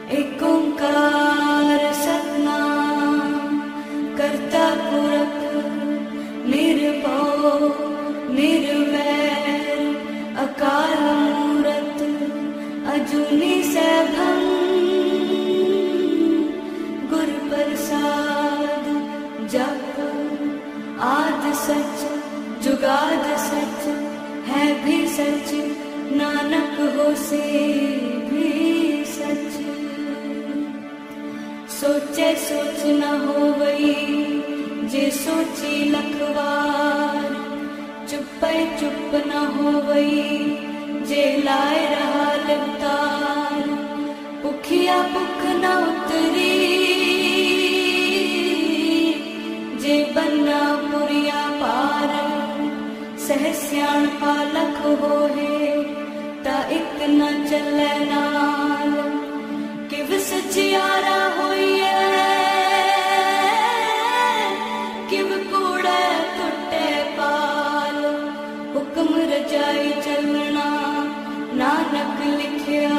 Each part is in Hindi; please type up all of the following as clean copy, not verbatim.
एक ओंकार सतनाम करता पुरख निर्भव निर्वैर अकाल मूरत अजूनी सैभं गुर प्रसाद जप आद सच जुगाद सच है भी सच नानक होसे भी सच। सोचे सोच न होवई जे सोची लखवार चुपै चुप न होवई जे लाए रहा लिवतार। भुखिया भुख न उतरी जे बन्ना पुरिया पार। सह सियाणपा लख होए ता इक न चलै नाल। किव सचियारा होइए किव कूड़े टुटे पाल। हुक्म रजाई चलना नानक लिखिया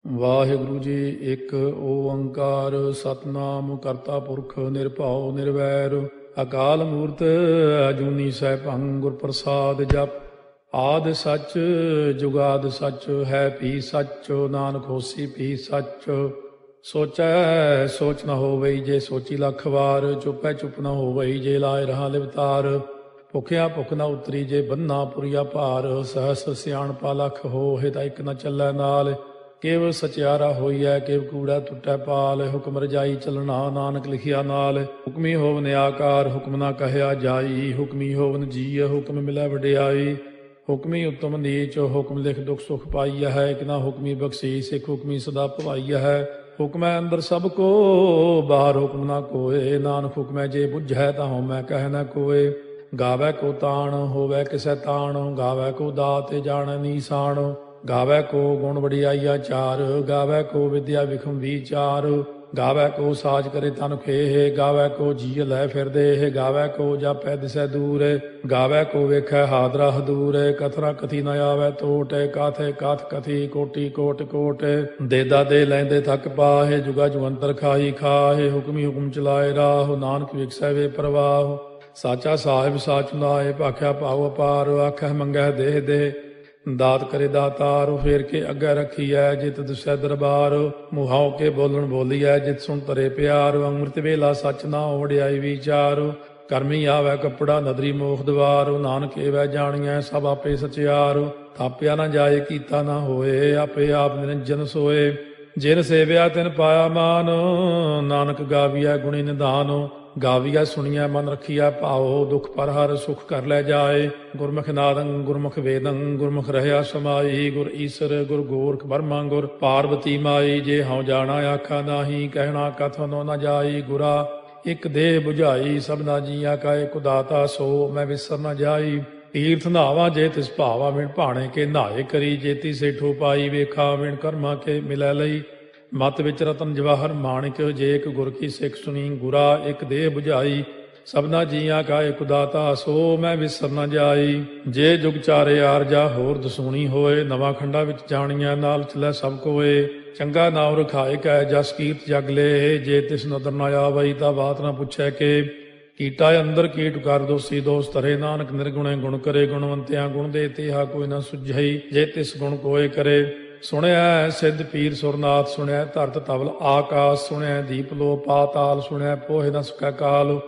ਵਾਹਿਗੁਰੂ ਜੀ। ਇੱਕ ਓੰਕਾਰ ਸਤਨਾਮ ਕਰਤਾ ਪੁਰਖ ਨਿਰਭਉ ਨਿਰਵੈਰ ਅਕਾਲ ਮੂਰਤ ਅਜੂਨੀ ਸੈਭੰ ਗੁਰ ਪ੍ਰਸਾਦ ਜਪ। ਆਦਿ ਸੱਚ ਜੁਗਾਦ ਸੱਚ ਹੈ ਭੀ ਸੱਚ ਨਾਨਕ ਹੋਸੀ ਭੀ ਸੱਚ। ਸੋਚੈ ਸੋਚ ਨ ਹੋਵਈ ਜੇ ਸੋਚੀ ਲੱਖ ਵਾਰ। ਚੁੱਪੈ ਚੁੱਪ ਨ ਹੋਵਈ ਜੇ ਲਾਏ ਰਹਾ ਲਿਵਤਾਰ। ਭੁਖਿਆ ਭੁਖ ਨ ਉਤਰੀ ਜੇ ਬੰਨਾ ਪੁਰੀਆ ਭਾਰ। ਸਹਸ ਸਿਆਣਪਾ ਲਖ ਹੋਏ ਤਾਂ ਇੱਕ ਨ ਚੱਲੈ ਨਾਲ। ਕੇਵ ਸਚਿਆਰਾ ਹੋਈਐ ਕੇਵ ਕੂੜਾ ਟੁੱਟੈ ਪਾਲ। ਹੁਕਮ ਰਜਾਈ ਚਲਣਾ ਨਾਨਕ ਲਿਖਿਆ ਨਾਲ। ਹੁਕਮੀ ਹੋਵਨ ਆਕਾਰ ਹੁਕਮ ਨਾ ਕਹਿਆ ਜਾਈ। ਹੁਕਮੀ ਹੋਵਨ ਜੀਅ ਹੁਕਮ ਮਿਲੈ ਵਡਿਆਈ। ਹੁਕਮੀ ਉਤਮ ਨੀਚ ਹੁਕਮ ਲਿਖ ਦੁਖ ਸੁਖ ਪਾਈਆ ਹੈ। ਇੱਕ ਨਾ ਹੁਕਮੀ ਬਖਸ਼ੀਸ ਇੱਕ ਹੁਕਮੀ ਸਦਾ ਭਵਾਈਆ ਹੈ। ਹੁਕਮੈ ਅੰਦਰ ਸਭ ਕੋ ਬਾਹਰ ਹੁਕਮ ਨਾ ਕੋਏ। ਨਾਨਕ ਹੁਕਮੈ ਜੇ ਬੁੱਝੈ ਤਾਂ ਹਉਮੈ ਕਹਿ ਨਾ ਕੋਏ। ਗਾਵੈ ਕੋ ਤਾਣ ਹੋਵੈ ਕਿਸੈ ਤਾਣ। ਗਾਵੈ ਕੋ ਦਾਤ ਜਾਣੈ ਨੀਸਾਨ। ਗਾਵੈ ਕੋ ਗੁਣ ਵਡਿਆਈਆ ਚਾਰ। ਗਾਵੈ ਕੋ ਵਿਦਿਆ ਵਿਖਮ ਵਿਚਾਰ। ਗਾਵੈ ਕੋ ਸਾਜ ਕਰੇ ਤਨ ਖੇਹ। ਗਾਵੈ ਕੋ ਜੀਅ ਲੈ ਫਿਰਦੇ। ਗਾਵੈ ਕੋ ਜਾਪੈ ਦਿਸੈ ਦੂਰ। ਗਾਵੈ ਕੋ ਵੇਖੈ ਹਾਦਰਾ ਹਦੂਰ। ਕਥਨਾ ਕਥੀ ਨ ਆਵੈ ਟੋਟ। ਕਾਥੇ ਕਾਥ ਕਥੀ ਕੋਟੀ ਕੋਟ ਕੋਟ। ਦੇਦਾ ਦੇ ਲੈਂਦੇ ਥੱਕ ਪਾਹੇ। ਜੁਗਾ ਜੁਗੰਤਰ ਖਾਹੀ ਖਾਹੇ। ਹੁਕਮੀ ਹੁਕਮ ਚਲਾਏ ਰਾਹ ਨਾਨਕ ਵਿਖਸੈ ਵੇ ਪ੍ਰਵਾਹ। ਸਾਚਾ ਸਾਹਿਬ ਸਾਚ ਨਾਏ ਭਾਖਿਆ ਭਾਉ ਅਪਾਰ। ਆਖੈ ਮੰਗੈ ਦੇਹ ਦੇ ਦਾਤ ਕਰੇ ਦਾਤਾਰ। ਫੇਰ ਕੇ ਅੱਗੇ ਰੱਖੀਐ ਜਿਤ ਦੁਸੈ ਦਰਬਾਰ। ਮੁਹਾਉ ਕੇ ਬੋਲਣ ਬੋਲੀਐ ਜਿਤ ਸੁਣ ਤਰੇ ਪਿਆਰ। ਅੰਮ੍ਰਿਤ ਵੇਲਾ ਸੱਚ ਨਾ ਵਡਿਆਈ ਵਿਚਾਰ। ਕਰਮੀ ਆਵੈ ਕੱਪੜਾ ਨਦਰੀ ਮੋਖ ਦਵਾਰ। ਨਾਨਕ ਏਵੈ ਜਾਣੀਐ ਸਭ ਆਪੇ ਸਚਿਆਰ। ਥਾਪਿਆ ਨਾ ਜਾਏ ਕੀਤਾ ਨਾ ਹੋਏ ਆਪੇ ਆਪ ਨਿਰੰਜਨ ਸੋਏ। ਜਿਨ ਸੇਵਿਆ ਤਿਨ ਪਾਇਆ ਮਾਨ ਨਾਨਕ ਗਾਵੀਐ ਗੁਣੀ ਨਿਧਾਨ। ਗਾਵੀਐ ਸੁਣੀਐ ਮਨ ਰੱਖੀਐ ਭਾਉ ਦੁਖ ਪਰ ਹਰ ਸੁਖ ਕਰ ਲੈ ਜਾਏ। ਗੁਰਮੁਖ ਨਾਦੰ ਗੁਰਮੁਖ ਵੇਦੰ ਗੁਰਮੁਖ ਰਹਿਆ ਸਮਾਈ। ਗੁਰ ਈਸਰ ਗੁਰ ਗੋਰਖ ਬਰਮਾ ਗੁਰ ਪਾਰਬਤੀ ਮਾਈ। ਜੇ ਹਉ ਜਾਣਾ ਆਖਾ ਨਾਹੀ ਕਹਿਣਾ ਕਥਨੋ ਨ ਜਾਈ। ਗੁਰਾ ਇੱਕ ਦੇਹ ਬੁਝਾਈ ਸਭਨਾ ਜੀਆ ਕਾ ਇਕ ਦਾਤਾ। ਸੋ ਮੈਂ ਵਿਸਰ ਨ ਜਾਈ। ਤੀਰਥ ਨਾਵਾ ਜੇ ਤਿਸ ਭਾਵਾ ਵਿਣ ਭਾਣੇ ਕੇ ਨਾਏ ਕਰੀ। ਜੇਤੀ ਸੇਠੋ ਪਾਈ ਵੇਖਾ ਵਿਣ ਕਰਮਾ ਕੇ ਮਿਲੈ ਲਈ। ਮਤ ਵਿੱਚ ਰਤਨ ਜਵਾਹਰ ਮਾਣਿਕ ਜੇ ਇੱਕ ਗੁਰ ਕੀ ਸਿੱਖ ਸੁਣੀ। ਗੁਰਾ ਇੱਕ ਦੇਹ ਬੁਝਾਈ ਸਭਨਾ ਜੀਆਂ ਕਾ ਇਕ ਦਾਤਾ। ਸੋ ਮੈਂ ਵਿਸਰ ਨ ਜਾਈ। ਜੇ ਜੁਗ ਚਾਰੇ ਆਰਜਾ ਹੋਰ ਦਸੂਣੀ ਹੋਏ। ਨਵਾਂ ਖੰਡਾ ਵਿੱਚ ਜਾਣੀਆਂ ਨਾਲ ਚਲੈ ਸਭ ਕੋਏ। ਚੰਗਾ ਨਾਮ ਰਖਾਏ ਕੈ ਜਸ ਕੀਰਤ ਜਗ ਲੇ। ਜੇ ਤਿਸ ਨਦਰ ਨ ਆਵਈ ਤਾਂ ਬਾਤ ਨਾ ਪੁੱਛੈ ਕੇ। ਕੀਟਾ ਅੰਦਰ ਕੀਟ ਕਰ ਦੋਸੀ ਦੋਸ ਧਰੇ। ਨਾਨਕ ਨਿਰਗੁਣੇ ਗੁਣ ਕਰੇ। ਗੁਣਵੰਤਿਆਂ ਗੁਣ ਦੇ ਤੇਹਾ ਕੋਈ ਨਾ ਸੁਝਈ। ਜੇ ਤਿਸ ਗੁਣ ਕੋਏ ਕਰੇ। ਸੁਣਿਆ ਸਿੱਧ ਪੀਰ ਸੁਰਨਾਥ। ਸੁਣਿਆ ਧਰਤ ਤਵਲ ਆਕਾਸ। ਸੁਣਿਆ ਦੀਪ ਲੋ ਪਾਤਾਲ। ਸੁਣਿਆ ਪੋਹੇ ਨ ਸਕੈ ਕਾਲ।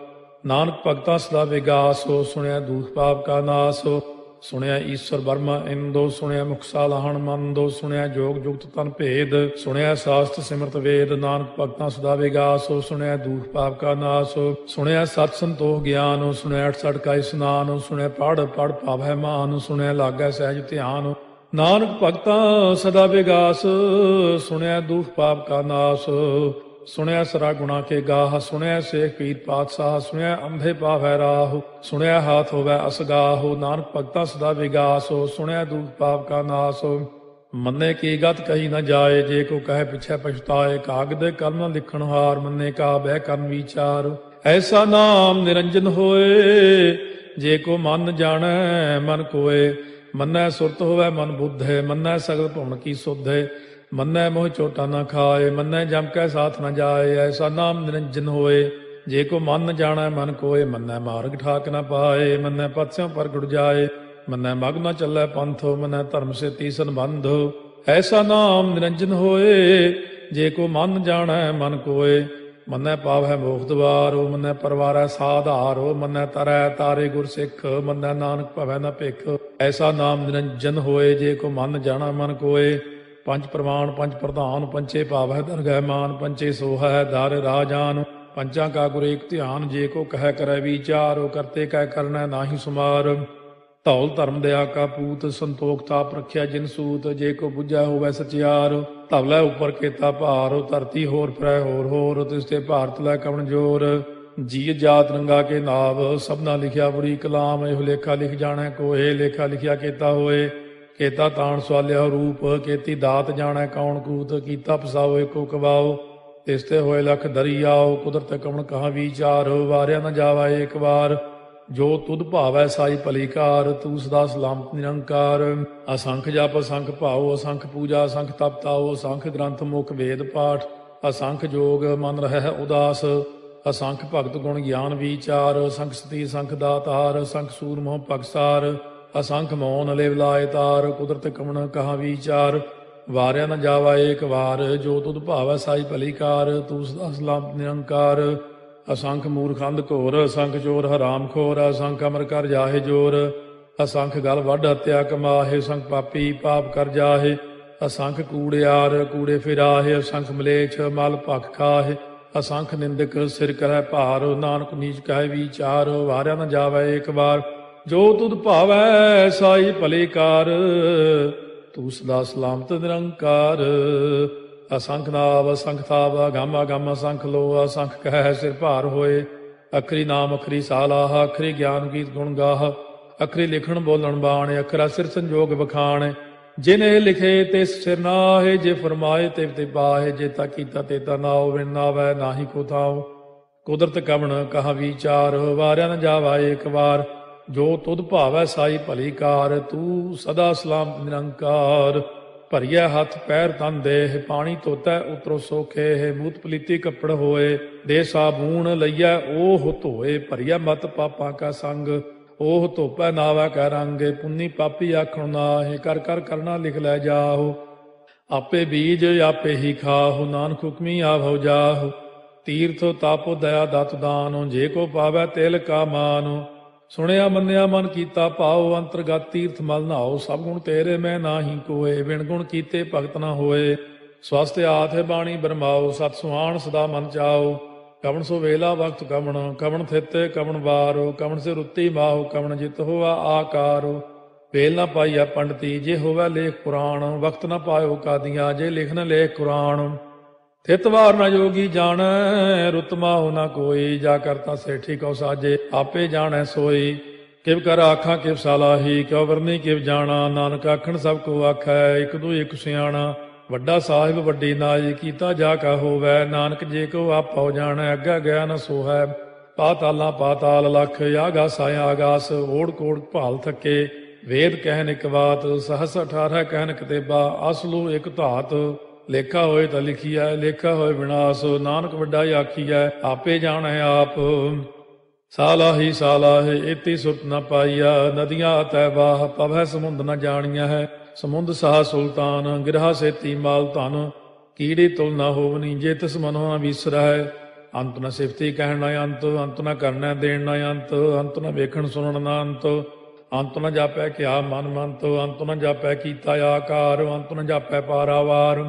ਨਾਨਕ ਭਗਤਾਂ ਸਦਾ ਵਿਗਾਸ। ਸੁਣਿਆ ਦੂਖ ਪਾਪ ਕਾ ਨਾਸ। ਸੁਣਿਆ ਈਸ਼ਵਰ ਬਰਮਾ ਇੰਦੋ। ਸੁਣਿਆ ਮੁਖ ਸਾਲਾਹਣ ਮੰਦੋ। ਸੁਣਿਆ ਜੋਗ ਜੁਗਤ ਤਨ ਭੇਦ। ਸੁਣਿਆ ਸਾਸਤ ਸਿਮਰਤ ਵੇਦ। ਨਾਨਕ ਭਗਤਾਂ ਸਦਾ ਵਿਗਾਸ। ਸੁਣਿਆ ਦੂਖ ਪਾਪ ਕਾ ਨਾਸ। ਸੁਣਿਆ ਸਤ ਸੰਤੋਖ ਗਿਆਨ। ਸੁਣਿਆ 68 ਕਾ ਇਸਨਾਨ। ਸੁਣਿਆ ਪੜ ਪੜ ਭਾਵੈ ਮਾਨ। ਸੁਣਿਆ ਲਾਗੈ ਸਹਿਜ ਧਿਆਨ। ਨਾਨਕ ਭਗਤਾਂ ਸਦਾ ਵਿਗਾਸ। ਸੁਣਿਆ ਦੁਖ ਪਾਪ ਕਾ ਨਾਸ। ਸੁਣਿਆ ਸਰਾ ਗੁਣਾ ਕੇ ਗਾਹ। ਸੁਣਿਆ ਸੇਖ ਪੀਰ ਪਾਤਸ਼ਾਹ। ਸੁਣਿਆ ਅੰਧੇ ਪਾਵੈ ਰਾਹ। ਸੁਣਿਆ ਹਾਥ ਹੋਵੈ ਅਸਗਾਹ। ਨਾਨਕ ਭਗਤਾਂ ਸਦਾ ਵਿਗਾਸ। ਸੁਣਿਆ ਦੁਖ ਪਾਪ ਕਾ ਨਾਸ। ਮੰਨੇ ਕੀ ਗਤ ਕਹੀ ਨ ਜਾਏ। ਜੇ ਕੋ ਕਹੇ ਪਿਛੈ ਪਛਤਾਏ। ਕਾਗਦ ਕਲਮ ਲਿਖਣ ਹਾਰ। ਮੰਨੇ ਕਾ ਬਹਿ ਕਰਨ ਵਿਚਾਰ। ਐਸਾ ਨਾਮ ਨਿਰੰਜਨ ਹੋਏ, ਜੇ ਕੋ ਮਨ ਜਾਣੈ ਮਨ ਕੋਏ। ਮੰਨੈ ਸੁਰਤ ਹੋਵੈ ਮਨ ਬੁੱਧ ਹੈ, ਮੰਨੈ ਸਗਲ ਭਵਨ ਕੀ ਸੁਧ ਹੈ। ਮੰਨੈ ਮੋਹ ਚੋਟਾ ਨਾ ਖਾਏ, ਮੰਨੈ ਜਮ ਕੈ ਸਾਥ ਨ ਜਾਏ। ਐਸਾ ਨਾਮ ਨਿਰੰਜਨ ਹੋਏ, ਜੇ ਕੋ ਮਨ ਜਾਣੈ ਮਨ ਕੋਏ। ਮੰਨੈ ਮਾਰਗ ਠਾਕ ਨ ਪਾਏ, ਮੰਨੈ ਪਥਿਓਂ ਪ੍ਰਗਟ ਜਾਏ। ਮੰਨੈ ਮਗ ਨ ਚੱਲੈ ਪੰਥੋ, ਮੰਨੈ ਧਰਮ ਸੇ ਤੀਸਨ ਬੰਧੋ। ਐਸਾ ਨਾਮ ਨਿਰੰਜਨ ਹੋਏ, ਜੇ ਕੋ ਮਨ ਜਾਣੈ ਮਨ ਕੋਏ। ਮੰਨੈ ਪਾਵੈ ਮੋਖ ਦੁਆਰੋ, ਮੰਨੈ ਪਰਵਾਰੈ ਸਾਧਾਰੋ। ਮੰਨੈ ਤਰੈ ਤਾਰੇ ਗੁਰ ਸਿੱਖ, ਮੰਨੈ ਨਾਨਕ ਭਵੈ ਨ ਭਿਖ। ਐਸਾ ਨਾਮ ਨਿਰੰਜਨ ਹੋਏ, ਜੇ ਕੋ ਮਨ ਜਾਣੈ ਮਨ ਕੋਏ। ਪੰਜ ਪ੍ਰਮਾਣ ਪੰਜ ਪ੍ਰਧਾਨ, ਪੰਚੇ ਭਾਵੈ ਦਰਗਹਿ ਮਾਨ। ਪੰਚੇ ਸੋਹੈ ਦਰ ਰਾਜਾਨ, ਪੰਚਾਂ ਕਾ ਗੁਰ ਏਕ ਧਿਆਨ। ਜੇ ਕੋ ਕਹਿ ਕਰੈ ਵਿਚਾਰੋ, ਕਰਤੇ ਕਹਿ ਕਰਨੈ ਨਾਹੀ ਸੁਮਾਰ। ਧੌਲ ਧਰਮ ਦਇਆ ਕਾ ਪੂਤ, ਸੰਤੋਖ ਤਾਪ ਰੱਖਿਆ ਜਿਨ ਸੂਤ। ਜੇ ਕੋ ਬੁੱਝੈ ਹੋਵੈ ਸਚਿਆਰ, ਧਵਲੇ ਉੱਪਰ ਕੇਤਾ ਭਾਰ। ਧਰਤੀ ਹੋਰ ਫਿਰੈ ਹੋਰ ਹੋਰ, ਤਿਸ ਤੇ ਭਾਰਤ ਲੈ ਕਵਣ ਜੋਰ। ਜੀ ਜਾਤ ਰੰਗਾ ਕੇ ਨਾਵ, ਸਭਨਾ ਲਿਖਿਆ ਬੁਰੀ ਕਲਾਮ। ਇਹੋ ਲੇਖਾ ਲਿਖ ਜਾਣੈ ਕੋਏ, ਲੇਖਾ ਲਿਖਿਆ ਕੇਤਾ ਹੋਏ। ਕੇਤਾ ਤਾਣ ਸਵਾਲਿਆ ਰੂਪ, ਕੇਤੀ ਦਾਤ ਜਾਣੈ ਕੌਣ ਕੂਤ। ਕੀਤਾ ਪਸਾਓ ਏਕੋ ਕਵਾਓ, ਤਿਸ ਤੇ ਹੋਏ ਲਖ ਦਰਿਆਓ। ਕੁਦਰਤ ਕਵਣ ਕਹਾ ਵਿਚਾਰ, ਵਾਰਿਆ ਨ ਜਾਵਾ ਏਕ ਵਾਰ। ਜੋ ਤੁਧ ਭਾਵੈ ਸਾਈ ਭਲੀ ਕਾਰ, ਤੂੰ ਸਦਾ ਸਲਾਮਤ ਨਿਰੰਕਾਰ। ਅਸੰਖ ਜਪ ਅਸੰਖ ਭਾਉ, ਅਸੰਖ ਪੂਜਾ ਅਸੰਖ ਤਪ ਤਾਉ। ਅਸੰਖ ਗ੍ਰੰਥ ਮੁਖ ਵੇਦ ਪਾਠ, ਅਸੰਖ ਜੋਗ ਮਨ ਰਹਿ ਉਦਾਸ। ਅਸੰਖ ਭਗਤ ਗੁਣ ਗਿਆਨ ਵਿਚਾਰ, ਅਸੰਖ ਸਤੀ ਅਸੰਖ ਦਾਤਾਰ। ਅਸੰਖ ਸੂਰ ਮੋਹ ਪਗਸਾਰ, ਅਸੰਖ ਮੌਨ ਲਿਵ ਲਾਇ ਤਾਰ। ਕੁਦਰਤ ਕਵਣ ਕਹਾ ਵਿਚਾਰ, ਵਾਰਿਆ ਨ ਜਾਵਾ ਏਕ ਵਾਰ। ਜੋ ਤੁਧ ਭਾਵੈ ਸਾਈ ਭਲੀ ਕਾਰ, ਤੂੰ ਸਦਾ ਸਲਾਮਤ ਨਿਰੰਕਾਰ। ਅਸੰਖ ਮੂਰਖ ਅੰਧ ਘੋਰ, ਅਸੰਖ ਚੋਰ ਹਰਾਮ ਖੋਰ। ਅਸੰਖ ਅਮਰ ਕਰ ਜਾਹੇ ਜੋਰ, ਅਸੰਖ ਗਲ ਵੱਢ ਹੱਤਿਆ ਕਮਾਹੇ। ਅਸੰਖ ਪਾਪੀ ਪਾਪ ਕਰ ਜਾਹੇ, ਅਸੰਖ ਕੂੜਿਆਰ ਕੂੜੇ ਫਿਰਾਹੇ। ਅਸੰਖ ਮਲੇਛ ਮਲ ਭਖ ਖਾਹੇ, ਅਸੰਖ ਨਿੰਦਕ ਸਿਰ ਕਰੈ ਭਾਰ। ਨਾਨਕ ਨੀਚ ਕਹਿ ਵਿਚਾਰ, ਵਾਰਿਆ ਨ ਜਾਵੈ ਏਕ ਵਾਰ। ਜੋ ਤੁਧ ਭਾਵੈ ਸਾਈ ਭਲੀ ਕਾਰ, ਤੂੰ ਸਦਾ ਸਲਾਮਤ ਨਿਰੰਕਾਰ। ਅਸੰਖ ਨਾਵ ਅਸੰਖ ਥਾਵ, ਅਗੰਮ ਅਗੰਮ ਅਸੰਖ ਲੋ। ਅਸੰਖ ਕਹਿ ਸਿਰ ਭਾਰ ਹੋਏ, ਅਖਰੀ ਨਾਮ ਅਖਰੀ ਸਾਲਾਹ। ਅਖਰੀ ਗਿਆਨ ਗੀਤ ਗੁਣ ਗਾਹ, ਅਖਰੀ ਲਿਖਣ ਬੋਲਣ ਬਾਣ। ਅਖਰਾ ਸਿਰ ਸੰਜੋਗ ਬਖਾਣ, ਜਿਨੇ ਲਿਖੇ ਤਿਸ ਸਿਰ ਨਾਹੇ। ਜੇ ਫਰਮਾਏ ਤਿਵ ਤੇ ਪਾਹੇ, ਜੇ ਤਾ ਕੀਤਾ ਤੇ ਤਾ ਨਾਉ। ਬਿਨ ਨਾਵੈ ਨਾਹੀ ਕੋ ਥਾਉ, ਕੁਦਰਤ ਕਵਣ ਕਹਾ ਵਿਚਾਰ। ਵਾਰਿਆ ਨ ਜਾਵਾ ਏਕ ਵਾਰ, ਜੋ ਤੁਧ ਭਾਵੈ ਸਾਈ ਭਲੀ ਕਾਰ। ਤੂੰ ਸਦਾ ਸਲਾਮਤ ਨਿਰੰਕਾਰ। ਭਰੀਐ ਹੱਥ ਪੈਰ ਤਨ ਦੇਹ, ਪਾਣੀ ਧੋਤੈ ਉਤਰੋ ਸੋਖੇ। ਮੂਤ ਪਲੀਤੀ ਕੱਪੜ ਹੋਏ, ਦੇ ਸਾਬੂਣ ਲਈਐ ਓਹ ਧੋਏ। ਭਰੀਐ ਮਤ ਪਾਪਾਂ ਕਾ ਸੰਗ, ਓਹ ਧੋਪੈ ਨਾਵੈ ਕੈ ਰੰਗ। ਪੁੰਨੀ ਪਾਪੀ ਆਖਣ ਨਾਹਿ, ਕਰ ਕਰ ਕਰਨਾ ਲਿਖ ਲੈ ਜਾਹੋ। ਆਪੇ ਬੀਜ ਆਪੇ ਹੀ ਖਾਹੋ, ਨਾਨਕ ਹੁਕਮੀ ਆਭਉ ਜਾਹੋ। ਤੀਰਥ ਤਾਪੋ ਦਇਆ ਦਤ ਦਾਨੋ, ਜੇ ਕੋ ਪਾਵੈ ਤਿਲ ਕਾ ਮਾਨੋ। ਸੁਣਿਆ ਮੰਨਿਆ ਮਨ ਕੀਤਾ ਭਾਉ, ਅੰਤਰਗਤ ਤੀਰਥ ਮਲ ਨਹਾਓ। ਸਭ ਗੁਣ ਤੇਰੇ ਮੈਂ ਨਾਹੀ ਕੋਏ, ਬਿਨ ਗੁਣ ਕੀਤੇ ਭਗਤ ਨਾ ਹੋਏ। ਸਵਸਤ ਆਥ ਬਾਣੀ ਬਰਮਾਓ, ਸਤ ਸੁਹਾਣ ਸਦਾ ਮਨ ਚਾਓ। ਕਵਣ ਸੋ ਵੇਲਾ ਵਕਤ ਕਵਣ, ਕਵਣ ਥਿਤੇ ਕਵਣ ਵਾਰੋ। ਕਵਣ ਸੇ ਰੁੱਤੀ ਮਾਹੋ, ਕਵਣ ਜਿਤ ਹੋਆ ਆਕਾਰੋ। ਵੇਲ ਨਾ ਪਾਈਆ ਪੰਡਤੀ, ਜੇ ਹੋਵੈ ਲੇਖ ਪੁਰਾਣ। ਵਕਤ ਨਾ ਪਾਇਓ ਕਾਦੀਆਂ, ਜੇ ਲਿਖਨ ਲੇਖ ਕੁਰਾਨ। ਥਿਤ ਵਾਰ ਨਾ ਜੋਗੀ ਜਾਣੈ, ਰੁੱਤ ਮਾਹੁ ਨਾ ਕੋਈ। ਜਾ ਕਰਤਾ ਸੇਠੀ ਕਉ ਸਾਜੇ, ਆਪੇ ਜਾਣੈ ਸੋਈ। ਕਿਵ ਕਰ ਆਖਾਂ ਕਿਵ ਸਾਲਾਹੀ, ਕਿਉ ਵਰਨੀ ਕਿਵ ਜਾਣਾ। ਨਾਨਕ ਆਖਣ ਸਭ ਕੋ ਆਖੈ, ਇਕ ਦੂ ਇਕ ਸਿਆਣਾ। ਵੱਡਾ ਸਾਹਿਬ ਵੱਡੀ ਨਾਈ, ਕੀਤਾ ਜਾ ਕਾ ਹੋਵੈ। ਨਾਨਕ ਜੇ ਕੋ ਆਪਉ ਜਾਣੈ, ਅੱਗਾ ਗਿਆ ਨ ਸੋਹੈ। ਪਾਤਾਲਾਂ ਪਾਤਾਲ ਲਖ, ਆਗਾਸ ਆਗਾਸ। ਓੜ ਕੋੜ ਭਾਲ ਥੱਕੇ, ਵੇਦ ਕਹਿਨ ਇਕ ਬਾਤ। ਸਹਸ 18 ਕਹਿਨ ਕਿਤੇਬਾ, ਅਸਲੂ ਇਕ ਧਾਤ। ਲੇਖਾ ਹੋਏ ਤਾਂ ਲਿਖੀਐ, ਲੇਖਾ ਹੋਏ ਵਿਨਾਸ਼। ਨਾਨਕ ਵੱਡਾ ਆਖੀਐ, ਆਪੇ ਜਾਣੈ ਆਪ। ਸਾਲਾਹੀ ਸਾਲਾਹੇ, ਏਤੀ ਸੁਰਤ ਨ ਪਾਈਆ। ਨਦੀਆਂ ਅਤੈ ਬਾਹ, ਪਵੈ ਸਮੁੰਦ ਨ ਜਾਣੀਆਂ ਹੈ। ਸਮੁੰਦ ਸਾਹ ਸੁਲਤਾਨ, ਗਿਰਹਾ ਸੇਤੀ ਮਾਲ ਧਨ। ਕੀੜੀ ਤੁਲ ਨ ਹੋਵਨੀ, ਜੇ ਤਿਸ ਮਨੋ ਨ ਵਿਸਰੈ। ਅੰਤ ਨ ਸਿਫਤੀ ਕਹਿਣ ਨ ਅੰਤ, ਅੰਤ ਨ ਕਰਨੈ ਦੇਣ ਨ ਅੰਤ। ਅੰਤ ਨ ਵੇਖਣ ਸੁਣਨ ਨ ਅੰਤ, ਅੰਤ ਨ ਜਾਪੈ ਕਿਆ ਮਨ ਮੰਤ। ਅੰਤ ਨ ਜਾਪੈ ਕੀਤਾ ਆਕਾਰ, ਅੰਤ ਨ ਜਾਪੈ ਪਾਰਾਵਾਰ।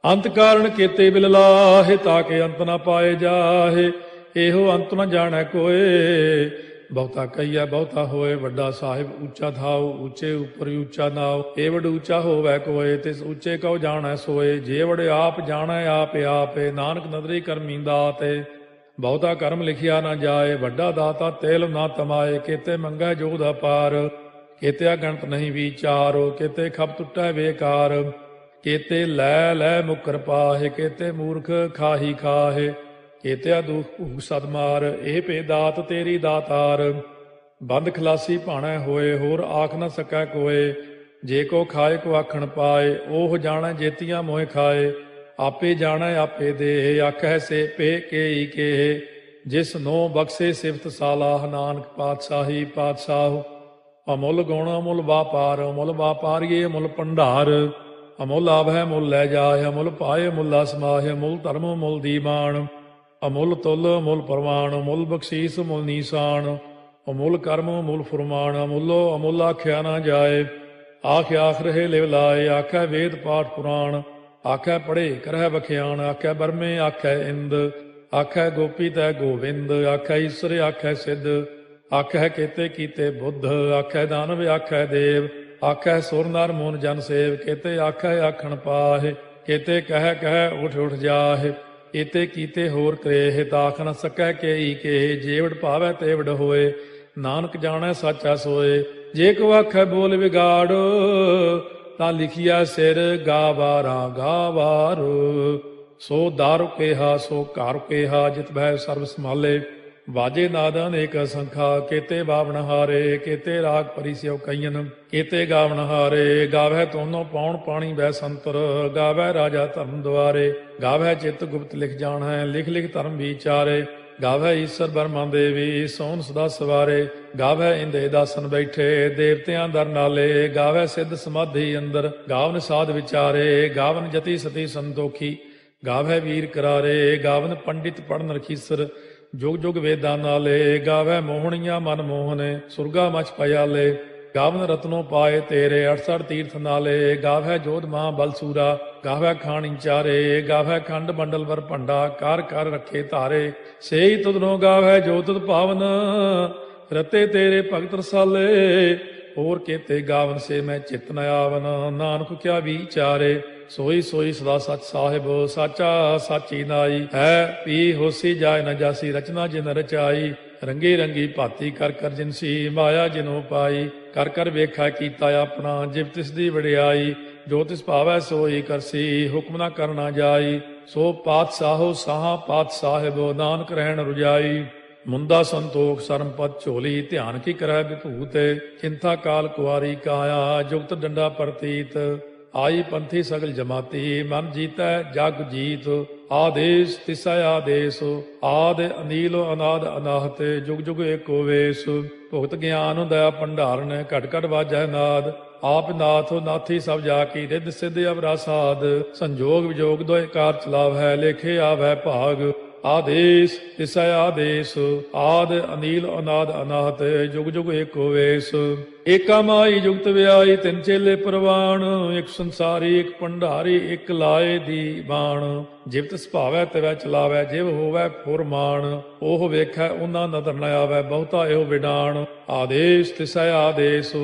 ਅੰਤ ਕਾਰਨ ਕੀਤੇ ਬਿਲ ਲਾਹੇ, ਤਾਕੇ ਅੰਤ ਨ ਪਾਏ ਜਾਹੇ। ਇਹੋ ਅੰਤ ਨ ਜਾਣੈ ਕੋਏ, ਬਹੁਤਾ ਕਹੀਐ ਬਹੁਤਾ ਹੋਏ। ਵੱਡਾ ਸਾਹਿਬ ਉੱਚਾ ਥਾਉ, ਉੱਚੇ ਉੱਪਰ ਉੱਚਾ ਨਾਉ। ਇਹ ਵਡ ਉੱਚਾ ਹੋਵੈ ਕੋਏ, ਤਿਸ ਉੱਚੇ ਕਉ ਜਾਣੈ ਸੋਏ। ਜੇ ਵਡ ਆਪ ਜਾਣੈ ਆਪੇ ਆਪੇ, ਨਾਨਕ ਨਦਰੀ ਕਰਮੀ ਦਾਤੇ। ਬਹੁਤਾ ਕਰਮ ਲਿਖਿਆ ਨਾ ਜਾਏ, ਵੱਡਾ ਦਾਤਾ ਤੇਲ ਨਾ ਤਮਾਏ। ਕੇਤੇ ਮੰਗੈ ਜੋਧ ਅਪਾਰ, ਕੇਤਿਆ ਗਣਤ ਨਹੀਂ ਵਿਚਾਰੋ। ਕੇਤੇ ਖਪ ਟੁੱਟੈ ਬੇਕਾਰ, ਕੇਤੇ ਲੈ ਲੈ ਮੁਕਰ ਪਾਹੇ। ਕੇਤੇ ਮੂਰਖ ਖਾਹੀ ਖਾਹੇ, ਕੇਤਿਆ ਦੁਖ ਭੂਖ ਸਦਮਾਰ, ਇਹ ਭੇ ਦਾਤ ਤੇਰੀ ਦਾਤਾਰ। ਬੰਦ ਖਲਾਸੀ ਭਾਣੈ ਹੋਏ, ਹੋਰ ਆਖ ਨ ਸਕੈ ਕੋਏ। ਜੇ ਕੋ ਖਾਏ ਕੋ ਆਖਣ ਪਾਏ, ਉਹ ਜਾਣੈ ਜੇਤੀਆਂ ਮੋਹਿ ਖਾਏ। ਆਪੇ ਜਾਣੈ ਆਪੇ ਦੇ, ਆਖੈ ਸੇ ਪੇ ਕੇਈ ਕੇ। ਜਿਸ ਨੋ ਬਖਸ਼ੇ ਸਿਫਤ ਸਾਲਾਹ, ਨਾਨਕ ਪਾਤਸ਼ਾਹੀ ਪਾਤਸ਼ਾਹ। ਅਮੁੱਲ ਗੁਣ ਅਮੁੱਲ ਵਾਪਾਰ, ਅਮੁੱਲ ਵਾਪਾਰੀਏ ਅਮੁੱਲ ਭੰਡਾਰ। ਅਮੁੱਲ ਆਭੈ ਮੁੱਲ ਲੈ ਜਾਏ, ਅਮੁੱਲ ਪਾਏ ਮੁੱਲਾ ਸਮਾਹਿ। ਅਮੁੱਲ ਧਰਮ ਮੁੱਲ ਦੀਵਾਨ, ਅਮੁੱਲ ਤੁਲ ਅਮੁੱਲ ਪ੍ਰਵਾਨ। ਅਮੁੱਲ ਬਖਸ਼ੀਸ ਮੁੱਲ ਨੀਸਾਨ, ਅਮੁੱਲ ਕਰਮ ਅਮੁੱਲ ਫੁਰਮਾਨ। ਅਮੁੱਲੋ ਅਮੁੱਲ ਆਖਿਆ ਨਾ ਜਾਏ, ਆਖ ਆਖ ਰਹੇ ਲਿਵ ਲਾਏ। ਆਖੈ ਵੇਦ ਪਾਠ ਪੁਰਾਣ, ਆਖੈ ਪੜ੍ਹੇ ਕਰਹਿ ਬਖਿਆਣ। ਆਖੈ ਬਰਮੇ ਆਖੈ ਇੰਦ, ਆਖੈ ਗੋਪੀ ਤੈ ਗੋਵਿੰਦ। ਆਖੈ ਈਸਰ ਆਖੈ ਸਿੱਧ, ਆਖੈ ਕੇਤੇ ਕੀਤੇ ਬੁੱਧ। ਆਖੈ ਦਾਨਵ ਆਖੈ ਦੇਵ, ਆਖੈ ਸੁਰ ਨਰ ਮੂਨ ਜਨ ਸੇਵ। ਕੇਤੇ ਆਖੈ ਆਖਣ ਪਾਹਿ, ਕੇਤੇ ਕਹਿ ਕਹਿ ਉਠ ਉਠ ਜਾਹਿ। ਏਤੇ ਕੀਤੇ ਹੋਰ ਕਰੇਹ, ਤਾਖ ਨ ਸਕੈ ਕੇਈ ਕੇ। ਜੇਵੜ ਭਾਵੈ ਤੇਵੜ ਹੋਏ, ਨਾਨਕ ਜਾਣੈ ਸਾਚਾ ਸੋਏ। ਜੇ ਕੋ ਆਖੈ ਬੋਲ ਵਿਗਾੜ, ਤਾਂ ਲਿਖਿਆ ਸਿਰ ਗਾਵਾਰਾ ਗਾਵਾਰ। ਸੋ ਦਾਰੂ ਕੇਹਾ ਸੋ ਘਰ ਕੇਹਾ, ਜਿਤ ਬਹਿ ਸਰਬ ਸੰਭਾਲੇ। ਵਾਜੇ ਨਾਦ ਅਨੇਕ ਸੰਖਾ, ਕੇਤੇ ਬਾਵਣ ਹਾਰੇ। ਕੇਤੇ ਰਾਗ ਪਰੀ ਸਿਉ ਕਈਨ, ਕੇਤੇ ਗਾਵਣ ਹਾਰੇ। ਗਾਵੈ ਤੋਨੋ ਪਾਉਣ ਪਾਣੀ ਬੈ ਸੰਤਰ, ਗਾਵੈ ਰਾਜਾ ਧਰਮ ਦੁਆਰੇ। ਗਾਵੈ ਚਿਤ ਗੁਪਤ ਲਿਖ ਜਾਣੈ, ਲਿਖ ਲਿਖ ਧਰਮ ਵਿਚਾਰੇ। ਗਾਵੈ ਈਸਰ ਬਰਮਾ ਦੇਵੀ, ਸੋਨ ਸਦਾ ਸਵਾਰੇ। ਗਾਵੈ ਇੰਦੇ ਦਾਸਨ ਬੈਠੇ, ਦੇਵਤਿਆਂ ਦਰ ਨਾਲੇ। ਗਾਵੈ ਸਿੱਧ ਸਮਾਧੀ ਅੰਦਰ, ਗਾਵਨ ਸਾਧ ਵਿਚਾਰੇ। ਗਾਵਨ ਜਤੀ ਸਤੀ ਸੰਤੋਖੀ, ਗਾਵੈ ਵੀਰ ਕਰਾਰੇ। ਗਾਵਨ ਪੰਡਿਤ ਪੜਨ ਰਖੀਸਰ, ਜੁਗ ਜੁਗ ਵੇਦਾਂ ਨਾਲੇ। ਗਾਵੈ ਮੋਹਣੀਆਂ ਮਨ ਮੋਹਨੇ, ਸੁਰਗਾ ਮਚ ਪਿਆਲੇ। ਗਾਵਨ ਰਤਨੋ ਪਾਏ ਤੇਰੇ, 68 ਤੀਰਥ ਨਾਲੇ। ਗਾਵੈ ਜੋਧ ਮਹਾ ਬਲਸੂਰਾ, ਗਾਵੈ ਖਾਣੀ ਚਾਰੇ। ਗਾਵੈ ਖੰਡ ਮੰਡਲ ਵਰ ਭੰਡਾ, ਕਰ ਕਰ ਰੱਖੇ ਧਾਰੇ। ਸੇਈ ਤੁਧਨੋ ਗਾਵੈ ਜੋ ਤੁਧ ਭਾਵਨ, ਰਤੇ ਤੇਰੇ ਭਗਤ ਰਸਾਲੇ। ਹੋਰ ਕੇਤੇ ਗਾਵਨ ਸੇ ਮੈਂ ਚਿਤ ਨ ਆਵਨ, ਨਾਨਕ ਕਿਆ ਵਿਚਾਰੇ। ਸੋਈ ਸੋਈ ਸਦਾ ਸਚ ਸਾਹਿਬ, ਸਾਚਾ ਸਾਚੀ ਨਾਈ। ਹੈ ਪੀ ਹੋਸੀ ਜਾਏ ਨ ਜਾਸੀ, ਰਚਨਾ ਜਿਨ ਰਚਾਈ। ਰੰਗੀ ਰੰਗੀ ਭਾਤੀ ਕਰ ਕਰ ਜਿਨਸੀ, ਮਾਇਆ ਜਿਨੋ ਪਾਈ। ਕਰ ਕਰ ਵੇਖਾ ਕੀਤਾ ਆਪਣਾ, ਜਿਵ ਤਿਸ ਦੀ ਵਡਿਆਈ। ਜੋ ਤਿਸ ਭਾਵੈ ਸੋਈ ਕਰਸੀ, ਹੁਕਮ ਨਾ ਕਰਨਾ ਜਾਈ। ਸੋ ਪਾਤਸ਼ਾਹੋ ਸਾਹਾ ਪਾਤਸ਼ਾਹਿਬ, ਨਾਨਕ ਰਹਿਣ ਰੁਜਾਈ। ਮੁੰਦਾ ਸੰਤੋਖ ਸਰਮ ਪਦ ਝੋਲੀ, ਧਿਆਨ ਕੀ ਕਰੈ ਵਿਭੂਤ। ਚਿੰਤਾ ਕਾਲ ਕੁਆਰੀ ਕਾਇਆ, ਜੁਗਤ ਡੰਡਾ ਪ੍ਰਤੀਤ। ਆਈ ਪੰਥੀ ਸਗਲ ਜਮਾਤੀ, ਮਨ ਜੀਤੈ ਜਗ ਜੀਤ। ਆਦੇਸ ਤਿਸੈ ਆਦੇਸ, ਆਦ ਅਨੀਲ ਅਨਾਦ ਅਨਾਹਤ। ਜੁਗ ਜੁਗ ਏਕੋ ਵੇਸ, ਭੁਗਤ ਗਿਆਨ ਦਇਆ ਭੰਡਾਰਨ। ਘਟ ਘਟ ਵਾਜੈ ਨਾਦ, ਆਪ ਨਾਥ ਨਾਥੀ ਸਭ ਜਾ ਕੀ। ਰਿੱਧ ਸਿੱਧ ਅਵਰਾ ਸਾਧ, ਸੰਜੋਗ ਵਿਜੋਗ ਦੋਇ ਕਾਰ ਚਲਾਵੈ। ਲੇਖੇ ਆਵੈ ਭਾਗ, ਆਦੇਸ ਤਿਸੈ ਆਦੇਸ। ਆਦ ਅਨੀਲ ਅਨਾਦ ਅਨਾਹਤ, ਜੁਗ ਜੁਗ ਏਕੋ ਵੇਸ। ਏਕਾ ਮਾਈ ਜੁਗਤ ਵਿਆਈ, ਤਿੰਨ ਚੇਲੇ ਪ੍ਰਵਾਣ। ਇੱਕ ਸੰਸਾਰੀ ਇੱਕ ਭੰਡਾਰੀ, ਇੱਕ ਲਾਏ ਦੀ ਬਾਣ। ਜਿਵ ਤਿਸ ਭਾਵੈ ਤਿਵੈ ਚਲਾਵੈ, ਜਿਵ ਹੋਵੈ ਫੁਰਮਾਨ। ਉਹ ਵੇਖੈ ਉਹਨਾਂ ਨਦਰ ਨ ਆਵੈ, ਬਹੁਤਾ ਇਹੋ ਵਿਡਾਣ। ਆਦੇਸ ਤਿਸੈ ਆਦੇਸ,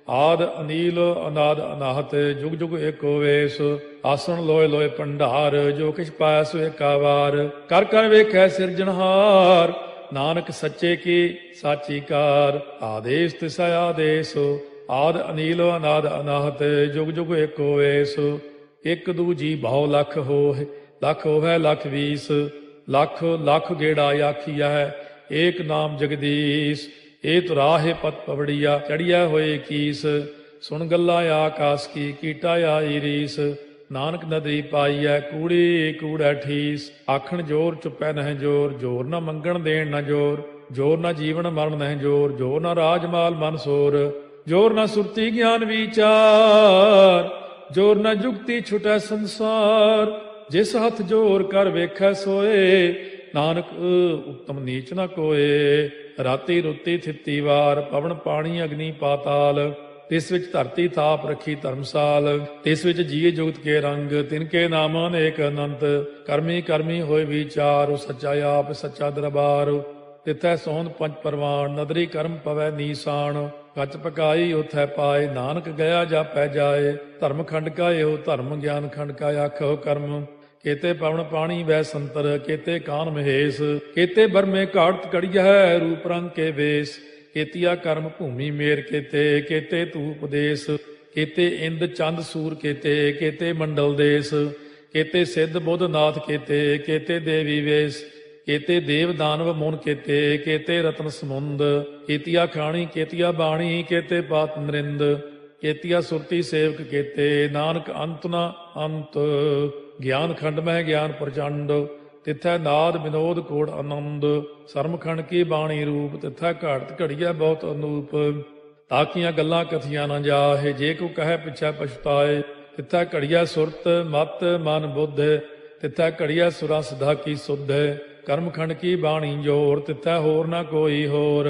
ਆਦ ਅਨੀਲ ਅਨਾਦ ਅਨਾਹਤ, ਜੁਗ ਜੁਗ ਏਕੋ ਵੇਸ। ਆਸਣ ਲੋਏ ਲੋਏ ਭੰਡਾਰ, ਜੋ ਕਿਛ ਪਾਇਆ ਸੋ ਏਕਾ ਵਾਰ। ਕਰ ਕਰ ਵੇਖੈ ਸਿਰਜਣਹਾਰ, ਨਾਨਕ ਸੱਚੇ ਕੀ ਸਾਚੀ ਕਾਰ। ਆਦੇਸ ਤਿਸੈ ਆਦੇਸ, ਆਦ ਅਨੀਲ ਅਨਾਦ ਅਨਾਹਤ, ਜੁਗ ਜੁਗ ਏਕੋ ਵੇਸ। ਇੱਕ ਦੂਜੀ ਭਾਉ ਲਖ ਹੋਇ, ਲਖ ਹੋਵੈ ਲਖ ਵੀਸ। ਲਖ ਲਖ ਗੇੜਾ ਆਖੀਐ, ਏਕ ਨਾਮ ਜਗਦੀਸ਼। ਇਹ ਤੁਰਾਹੇ ਪਤ ਪਵੜੀਆ, ਚੜੀਆ ਹੋਏ ਕੀਸ। ਸੁਣ ਗੱਲਾਂ ਆਕਾਸ ਕੀ, ਕੀਟਾ ਆਈ ਰੀਸ। ਨਾਨਕ ਨਦਰੀ ਪਾਈਐ, ਕੂੜੀ ਕੂੜੈ ਠੀਸ। ਆਖਣ ਜੋਰ ਚੁੱਪੈ ਨਹਿ ਜੋਰ, ਜੋਰ ਨਾ ਮੰਗਣ ਦੇਣ ਨਾ ਜੋਰ। ਜੋਰ ਨਾ ਜੀਵਨ ਮਰਨ ਨਹਿ ਜੋਰ, ਜੋਰ ਨਾ ਰਾਜ ਮਾਲ ਮਨ ਸੋਰ। ਜੋਰ ਨਾ ਸੁਰਤੀ ਗਿਆਨ ਵਿਚਾਰ, ਜੋਰ ਨਾ ਜੁਗਤੀ ਛੁਟੈ ਸੰਸਾਰ। ਜਿਸ ਹੱਥ ਜੋਰ ਕਰ ਵੇਖੈ ਸੋਏ, ਨਾਨਕ ਉੱਤਮ ਨੀਚ ਨਾ ਕੋਏ। ਰਾਤੀ ਰੁੱਤੀ ਥਿੱਤੀ ਵਾਰ, ਪਵਨ ਪਾਣੀ ਅਗਨੀ ਪਾਤਾਲ। ਤਿਸ ਵਿੱਚ ਧਰਤੀ ਥਾਪ ਰੱਖੀ ਧਰਮਸਾਲ। ਤਿਸ ਵਿੱਚ ਜੀਏ ਜੁਗਤ ਕੇ ਰੰਗ, ਤਿਨਕੇ ਨਾਮ ਅਨੇਕ ਅਨੰਤ। ਕਰਮੀ ਕਰਮੀ ਹੋਏ ਵਿਚਾਰ, ਸੱਚਾ ਆਪ ਸੱਚਾ ਦਰਬਾਰ। ਤਿਥੈ ਸੋਹਣ ਪੰਜ ਪਰਵਾਨ, ਨਦਰੀ ਕਰਮ ਪਵੈ ਨੀਸਾਨ। ਕੱਚ ਪਕਾਈ ਉਥੈ ਪਾਏ, ਨਾਨਕ ਗਿਆ ਜਾਪੈ ਜਾਏ। ਧਰਮ ਖੰਡ ਕਾ ਇਹੋ ਧਰਮ, ਗਿਆਨ ਖੰਡ ਕਾ ਆਖੋ ਕਰਮ। ਕੇਤੇ ਪਵਨ ਪਾਣੀ ਵੈ ਸੰਤਰ, ਕੇਤੇ ਕਾਨ ਮਹੇਸ਼। ਕੇਤੇ ਬਰਮੇ ਘਾੜਤ ਕੜੀਐ, ਰੂਪ ਰੰਗ ਕੇ ਵੇਸ। ਕੇਤੀਆ ਕਰਮ ਭੂਮੀ ਮੇਰ ਕੇਤੇ, ਕੇਤੇ ਧੂਪ ਦੇਸ। ਕੇਤੇ ਇੰਦ ਚੰਦ ਸੂਰ ਕੇਤੇ, ਕੇਤੇ ਮੰਡਲ ਦੇਸ। ਕੇਤੇ ਸਿੱਧ ਬੁੱਧ ਨਾਥ ਕੇਤੇ, ਕੇਤੇ ਦੇਵੀ ਵੇਸ। केते देव दानव मुन केते, केते रत्न समुंद, केतिया खाणी केतिया बाणी, केते पात नरिंद, केतिया सुरती सेवक केते, नानक अंत न अंत। ज्ञान खंड में ज्ञान प्रचंड, तिथै नाद विनोद कोड़ आनंद, सरमखंड की बाणी रूप, तिथै घाड़त घड़िया बहुत अनूप। ताकियां गल्लां कथियां न जाहे, जे को कहे पिछै पछताए, तिथै घड़िया सुरत मत मन बुद्ध, तिथै घड़िया सुरा सिधा की सुध। कर्मखंड की बाणी जोर, तिथै होर न कोई होर,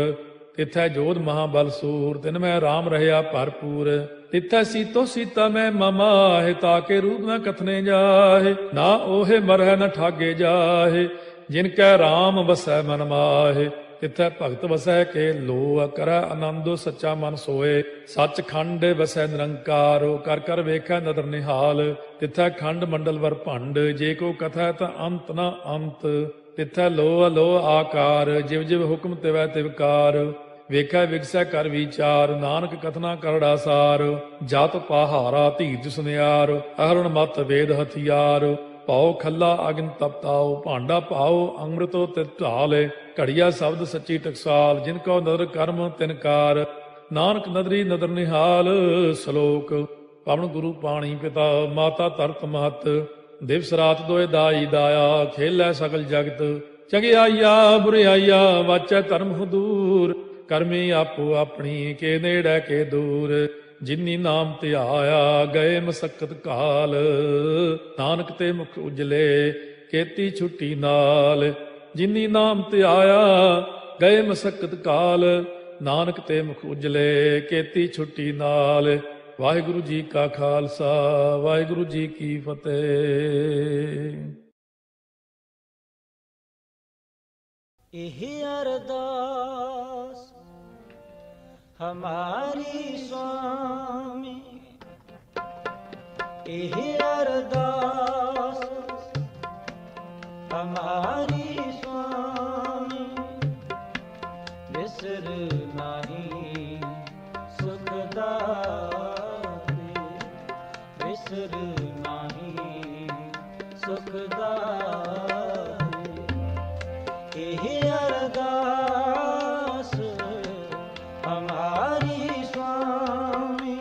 तिथै जोध महाबल सूर, तिन में राम रहया भरपूर। तिथै सीतो सीता में ममाहे, ताके रूप न कथने जाहे, ना ओहे मरह न ठागे जाहे, जिनकै राम वसै मन माहे। तिथै भगत वसै के लोह, करੈ आनंद सच्चा मन सोए, सच खंड वसै निरंकार, कर कर वेखै नदर निहाल। तिथै खंड मंडल वर भंड, जे को कथै ता अंत न अंत। तिथै लोह लोह आकार, जिव जिव हुक्म तिवै तिवकार, ਵੇਖੈ ਵਿਗਸੈ ਕਰ ਵਿਚਾਰ, ਨਾਨਕ ਕਥਨਾ ਕਰੜਾ ਸਾਰ। ਜਤ ਪਹਾਰਾ ਧੀਰਜ ਸੁਨਿਆਰ, ਅਹਰਣ ਮਤ ਵੇਦ ਹਥਿਆਰ। ਪਾਉ ਖੱਲਾ ਅਗਨ ਤਪਤਾਉ, ਭਾਂਡਾ ਪਾਉ ਅੰਮ੍ਰਿਤੋ ਤਿਤ ਢਾਲੇ। ਘੜੀਆ ਸ਼ਬਦ ਸੱਚੀ ਟਕਸਾਲ, ਜਿਨ ਕੋ ਨਦਰ ਕਰਮ ਤਿਨਕਾਰ। ਨਾਨਕ ਨਦਰੀ ਨਦਰ ਨਿਹਾਲ। ਸ਼ਲੋਕ। ਪਵਨ ਗੁਰੂ ਪਾਣੀ ਪਿਤਾ, ਮਾਤਾ ਧਰਤ ਮਹਤ, ਦਿਵਸ ਰਾਤ ਦੋਇ ਦਾਈ ਦਾਇਆ, ਖੇਲੈ ਸਗਲ ਜਗਤ। ਚੰਗਿਆਈਆ ਬੁਰਿਆਈਆ ਵਾਚੈ ਧਰਮ ਹਦੂਰ, ਕਰਮੀ ਆਪੋ ਆਪਣੀ ਕੇ ਨੇੜੇ ਕੇ ਦੂਰ। ਜਿਨੀ ਨਾਮ ਧਿਆਇਆ ਗਏ ਮਸਕਤ ਕਾਲ, ਨਾਨਕ ਤੇ ਮੁਖ ਉਜਲੇ ਕੀਤੀ ਛੁੱਟੀ ਨਾਲ। ਜਿਨੀ ਨਾਮ ਧਿਆਇਆ ਗਏ ਮਸਕਤ ਕਾਲ, ਨਾਨਕ ਤੇ ਮੁਖ ਉਜਲੇ ਕੀਤੀ ਛੁੱਟੀ ਨਾਲ। ਵਾਹਿਗੁਰੂ ਜੀ ਕਾ ਖਾਲਸਾ, ਵਾਹਿਗੁਰੂ ਜੀ ਕੀ ਫਤਿਹ। ਇਹ ਅਰਦਾਸ ਹਮਾਰੀ ਸੁਆਮੀ, ਇਹ ਅਰਦਾਸ ਹਮਾਰੀ ਸੁਆਮੀ। ਵਿਸਰ ਨਾਹੀ ਸੁਖ ਦਾਤੇ, ਵਿਸਰ ਨਾਹੀ ਸੁਖ ਦਾਤੇ। ਇਹ ਅਰਦਾਸ ਹਮਾਰੀ ਸੁਆਮੀ,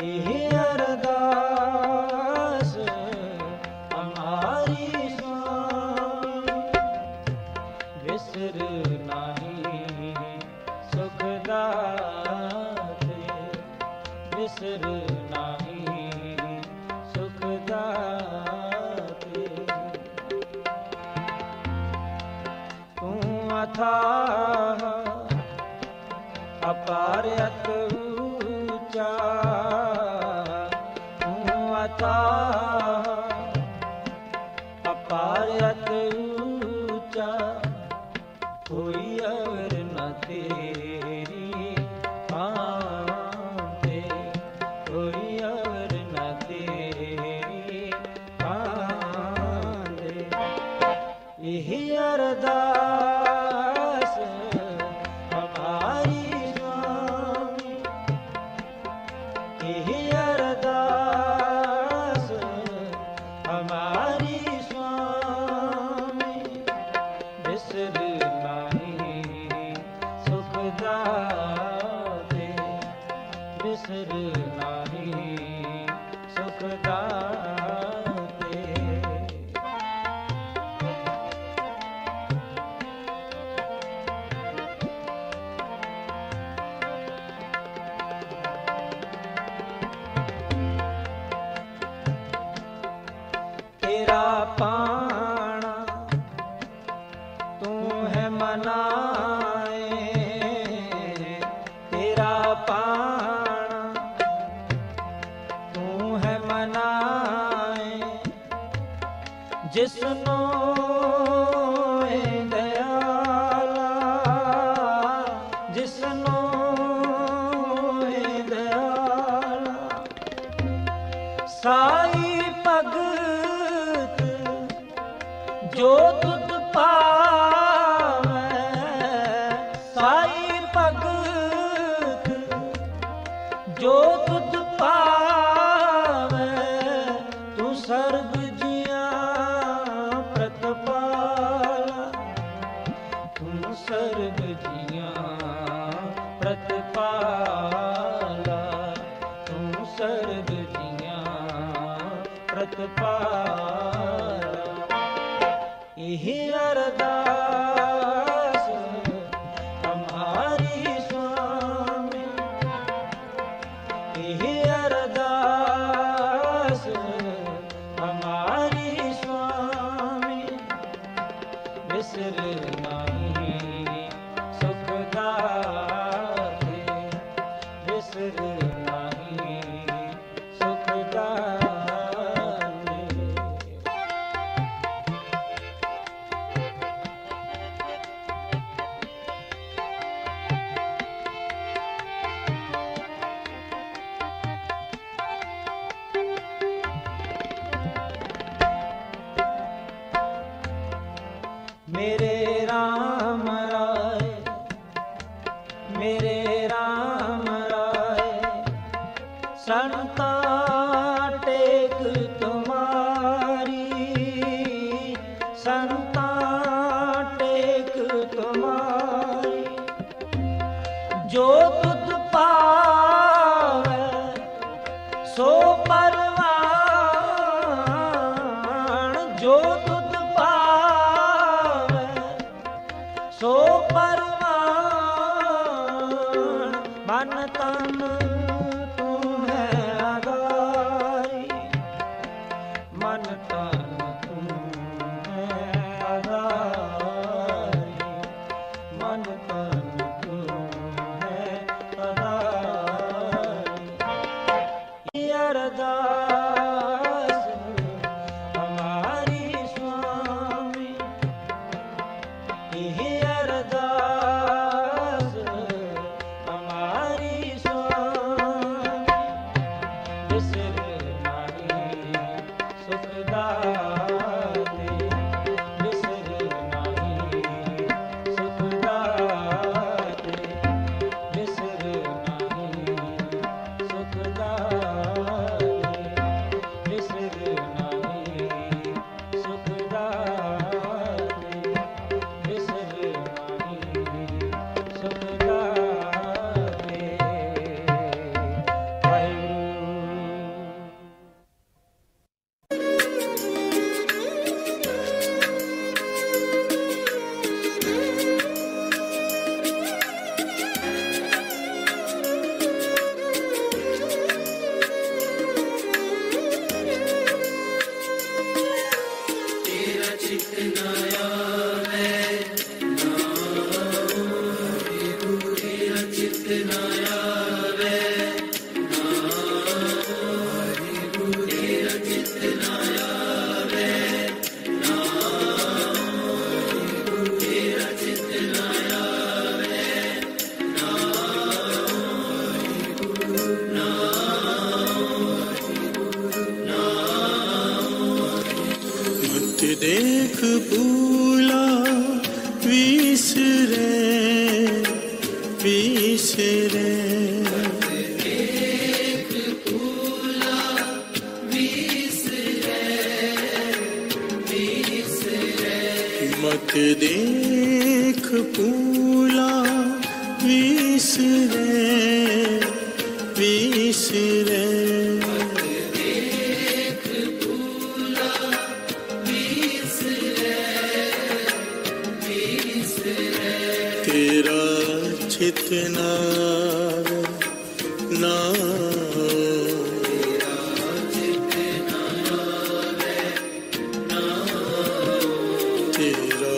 ਇਹ ਅਰਦਾਸ ਹਮਾਰੀ ਸੁਆਮੀ। ਵਿਸਰ ਨਾਹੀ ਸੁਖ ਦਾਤੇ, ਵਿਸਰ ਨਾਹੀ ਸੁਖ ਦਾਤੇ। ਤੂੰ ਅਥਾਹ ਅਪਾਰ ਅਤ ਉੱਚਾ, ਤੂੰ ਅਥਾਹ ਅਪਾਰ ਅਤ ਉੱਚਾ। ਕੋਈ ਅਵਰ ਨ ਤੇਰੀ ਆਂਤੇ, ਕੋਈ ਅਵਰ ਨ ਤੇਰੀ ਆਂਤੇ। ਇਹ ਅਰਦਾਸ ਹਮਾਰੀ ਸੁਆਮੀ, ਇਹ ਅਰਦਾਸ ਹਮਾਰੀ ਸੁਆਮੀ। ਵਿਸਰ ਨਾਹੀ ਸੁਖ ਦਾਤੇ, ਵਿਸਰ ਨਾਹੀ ਸੁਖ ਦਾਤੇ। तेरा पाना तू है मनाए, तेरा पाना तू है मनाए। जिसनो दयाला, जिसनो दयाला। साई भगत जो तुध पावै, साई भगत जो तुध पावै। तू सर्ब जिया प्रतपावै, यही अरदास हमारी स्वामी, यही अरदास हमारी स्वामी, बिसर नहीं सुखदाते, बिसर नहीं सुखदाते। मेरे राम राय, मेरे राम राय, संता टेक तुम्हारी, संता टेक तुम्हारी, जो तुझ पावे सो परवान, जो तुझ पावे सो परवान, मन तन तुम्हें आधारी, मन तन तुम्हें आधारी, मन तन तुम्हें आधारी। अरदास हमारी स्वामी, यही अरदास हमारी स्वामी, बिसर नहीं सुखदाते, बिसर नहीं सुखदाते, बिसर नहीं सुखदाते, बिसर नहीं सुखदाते, बिसर नहीं सुखदाते। मत देख भूला विसरे, विसरे, मत देख भूला विसरे, विसरे, तेरा चित नावे ना, तेरा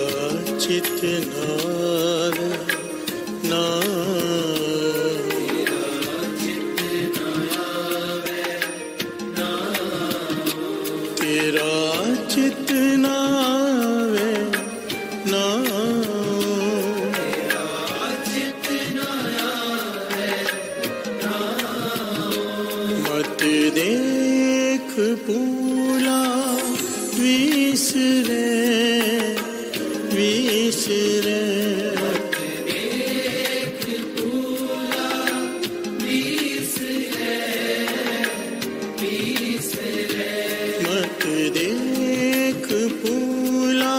चित नावे ना, तेरा चित नावे ना, मत देख भूला विसरे, विसरे, मत देख भूला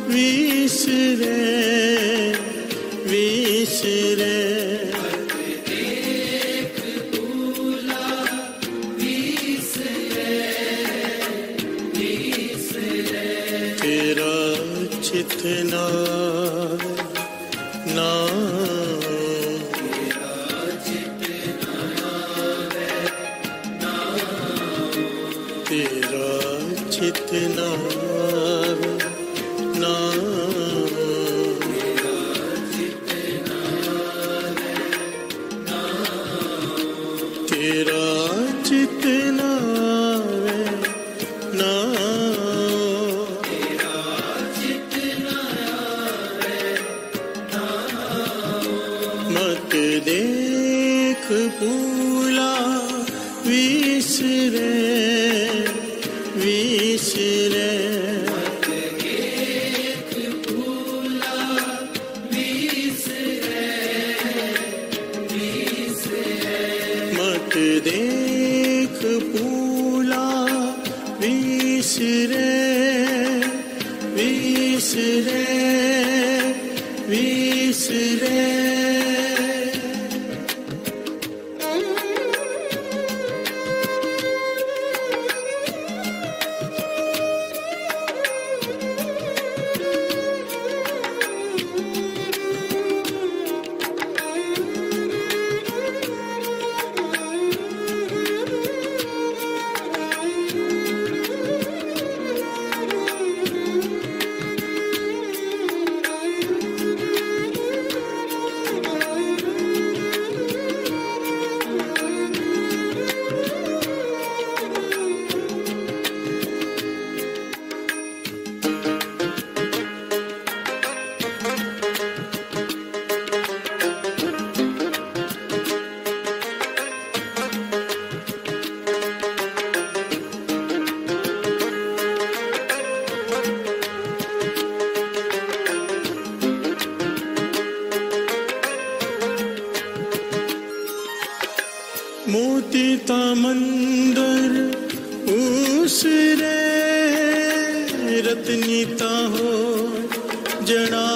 विसरे, विसरे, तेरा चित नावे नाम तेरा चित नावे नाम तेरा चित नावे मत देख भूला विसरे विसरे मत देख भूला विसरे विसरे विसरे मोती तामंदर उसरे रत्नीता हो जड़ा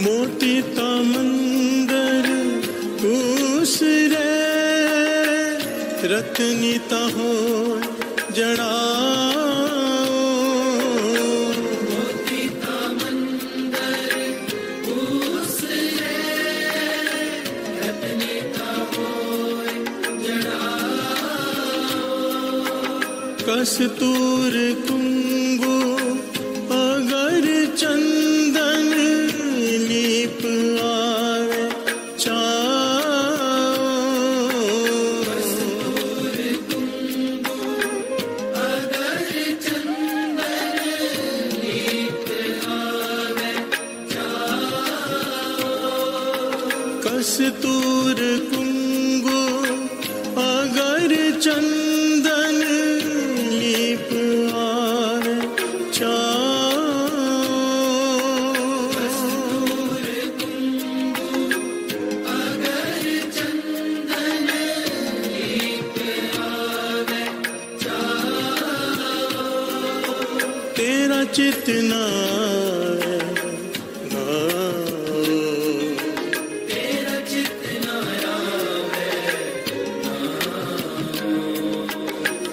मोती तामंदर उसरे रत्नीता हो जड़ा कस्तूर कुंगु अगर चंदन लीप आवे कस्तूर कुंगु अगर चंदन लीप आवे तेरा चित नावे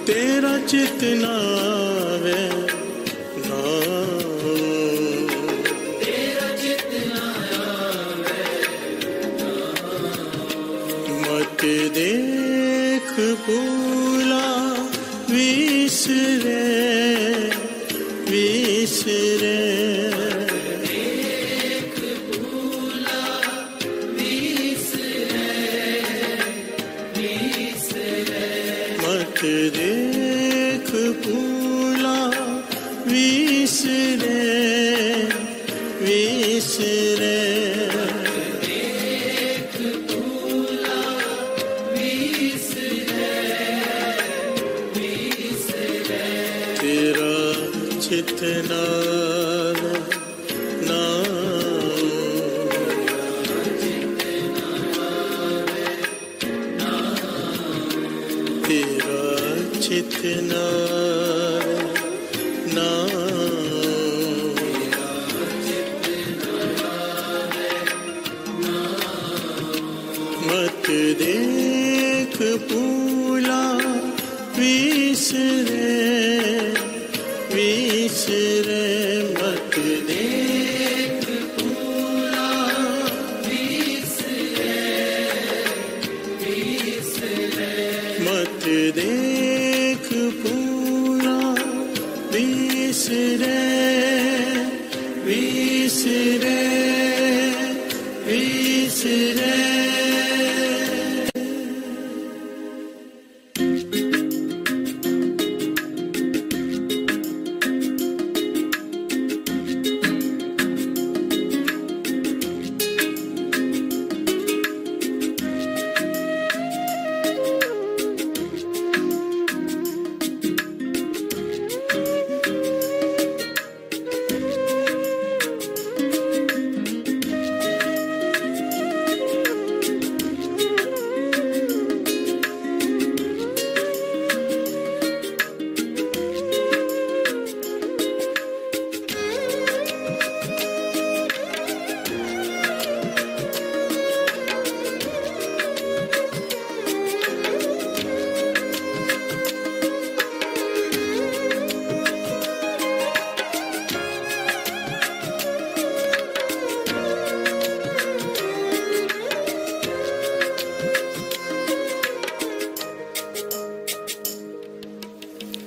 तेरा चित नावे मत देख भूला विसरे विसरे मत देख भूला विसरे विसरे तेरा चित नावे नाम चित नावे नाम। मत देख पूला विसरे विसरे, मत देख पूला विसरे विसरे, मत देख पूला विसरे विसरे विसरे।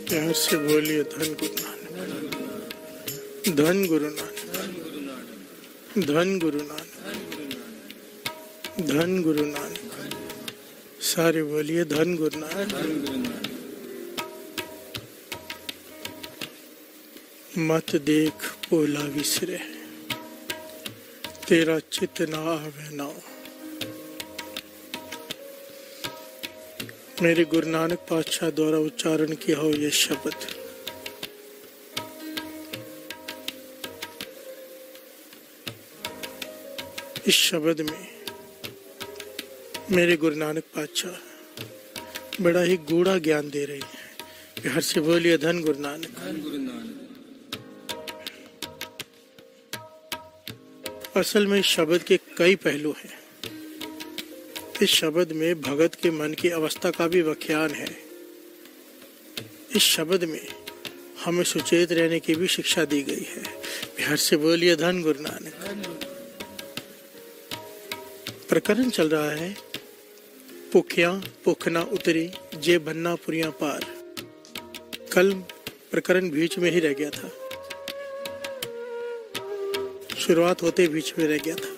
प्यार से बोलिए धन गुरु नानक, धन गुरु नानक, धन गुरु नानक, धन गुरु नानक। सारे बोलिए धन गुरु नानक। मत देख पोला विसरे, तेरा चित ना आवे नाव। मेरे गुरु नानक पातशाह द्वारा उच्चारण किया हो ये शब्द, इस शब्द में मेरे गुरु नानक पातशाह बड़ा ही गूढ़ा ज्ञान दे रही है। प्यार से बोलिए धन गुरु नानक। असल में इस शब्द के कई पहलू हैं। इस शब्द में भगत के मन की अवस्था का भी व्याख्यान है। इस शब्द में हमें सुचेत रहने की भी शिक्षा दी गई है। प्यार से बोलिए धन गुरु नानक। प्रकरण चल रहा है पुखिया पुखना उतरी जे बनना पुरिया पार। कल प्रकरण बीच में ही रह गया था, शुरुआत होते बीच में रह गया था।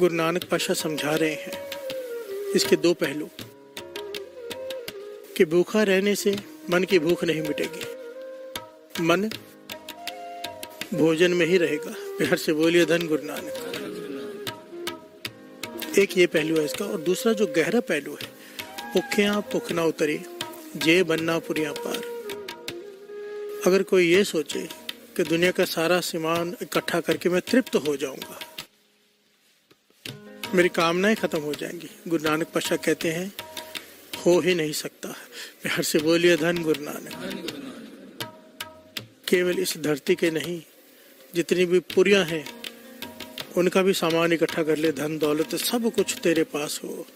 गुरु नानक पातशाह समझा रहे हैं इसके दो पहलू कि भूखा रहने से मन की भूख नहीं मिटेगी, मन भोजन में ही रहेगा। प्यार से बोलिए धन गुरु नानक। एक ये पहलू है इसका, और दूसरा जो गहरा पहलू है, पुखिया पुखना उतरे जे बनना पुरिया पार। अगर कोई ये सोचे कि दुनिया का सारा सामान इकट्ठा करके मैं तृप्त हो जाऊंगा, मेरी कामनाएं खत्म हो जाएंगी, गुरु नानक पातशाह कहते हैं हो ही नहीं सकता। प्यार से बोलिए धन गुरु नानक। केवल इस धरती के नहीं, जितनी भी पुरियां हैं उनका भी सामान इकट्ठा कर ले, धन दौलत सब कुछ तेरे पास हो,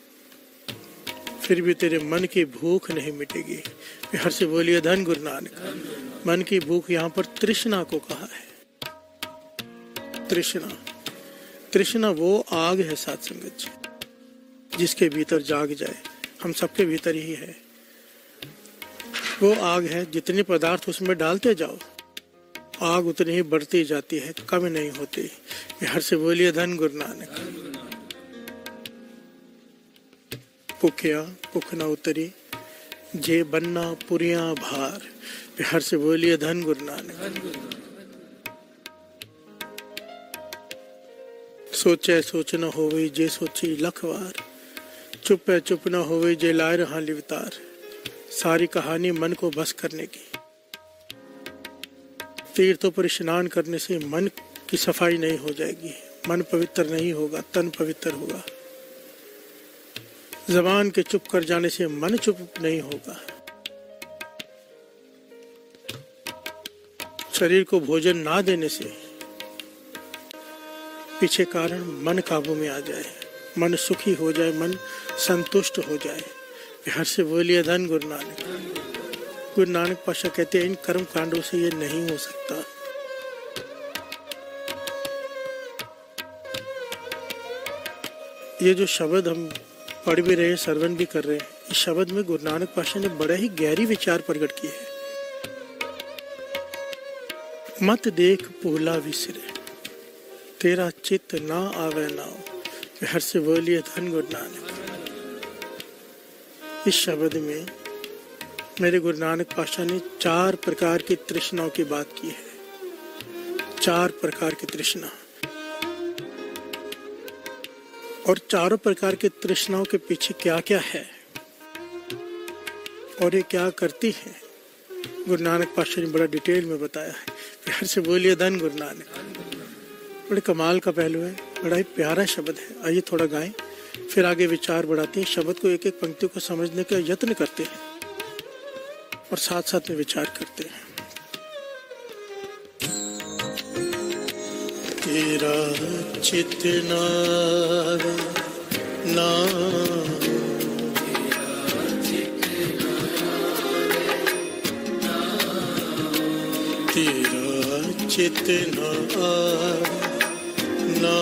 फिर भी तेरे मन की भूख नहीं मिटेगी। प्यार से बोलिए धन गुरु नानक। मन की भूख यहाँ पर तृष्णा को कहा है। तृष्णा, तृष्णा वो आग है साथ संगत जी, जिसके भीतर जाग जाए। हम सबके भीतर ही है वो आग है। जितने पदार्थ उसमें डालते जाओ आग उतनी ही बढ़ती जाती है, कम नहीं होती। प्यार से बोलिए धन गुरु नानक। पुखिया पुखना उतरी जे बनना पुरिया भार। प्यार से बोलिए धन गुरु नानक। सोचे सोच न होवे जे सोची लखवार, चुप है चुप न होवे जे लाए रहा लिवतार। सारी कहानी मन को बस करने की। तीर्थों पर स्नान करने से मन की सफाई नहीं हो जाएगी, मन पवित्र नहीं होगा, तन पवित्र होगा। जबान के चुप कर जाने से मन चुप नहीं होगा। शरीर को भोजन ना देने से पीछे कारण मन काबू में आ जाए, मन सुखी हो जाए, मन संतुष्ट हो जाए। बिहार से बोलिए धन गुरु नानक। गुरु नानक पाशा कहते हैं इन कर्म कांडों से ये नहीं हो सकता। ये जो शब्द हम पढ़ भी रहे हैं, श्रवण भी कर रहे हैं, इस शब्द में गुरु नानक पाशा ने बड़े ही गहरी विचार प्रकट किए हैं। मत देख भूला विसरे, तेरा चित्त ना आवे नाव। बिहार से बोलिए धन गुरु नानक। इस शब्द में मेरे गुरु नानक पाशा ने 4 प्रकार की तृष्णाओं की बात की है। 4 प्रकार की तृष्णा, और चारों प्रकार की तृष्णाओं के पीछे क्या क्या है और ये क्या करती है, गुरु नानक पाशा ने बड़ा डिटेल में बताया है। प्यार से बोलिए धन गुरु नानक। बड़े कमाल का पहलू है, बड़ा ही प्यारा शब्द है। आइए थोड़ा गाएं, फिर आगे विचार बढ़ाते हैं। शब्द को एक एक पंक्ति को समझने का यत्न करते हैं और साथ साथ में विचार करते हैं। तेरा चित्त नावे ना, तेरा चित्त नावे ना,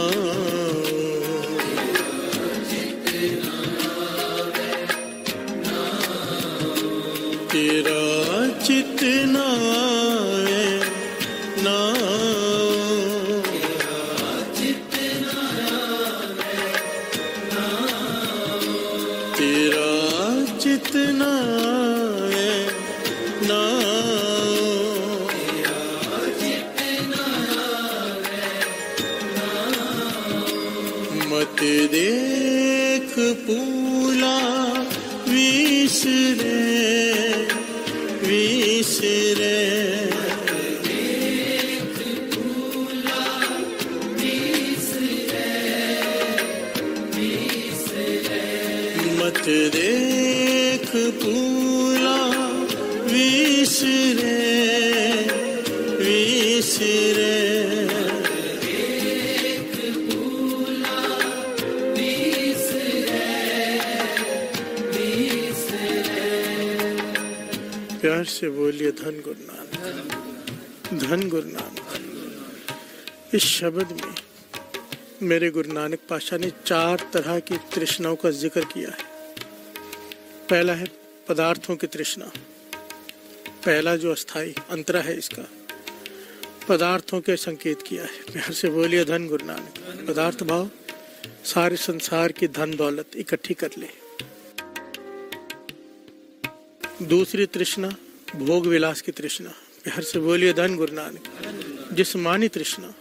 तेरा चित्त नावे ना, चितना है ना, मत देख भूला विसरे, विसरे, मत देख भूला विसरे, विसरे, प्यार से बोलिए धन गुरु नानक, धन गुरु नानक। इस शब्द में मेरे गुरु नानक पाशा ने 4 तरह की तृष्णाओं का जिक्र किया है। पहला है पदार्थों की तृष्णा, पहला जो अस्थाई अंतरा है इसका, पदार्थों के संकेत किया है। प्यार से बोलिए धन गुरु नानक। पदार्थ भाव सारे संसार की धन दौलत इकट्ठी कर ले। दूसरी तृष्णा भोग विलास की तृष्णा। प्यार से बोलिए धन गुरु नानक। जिस्मानी तृष्णा,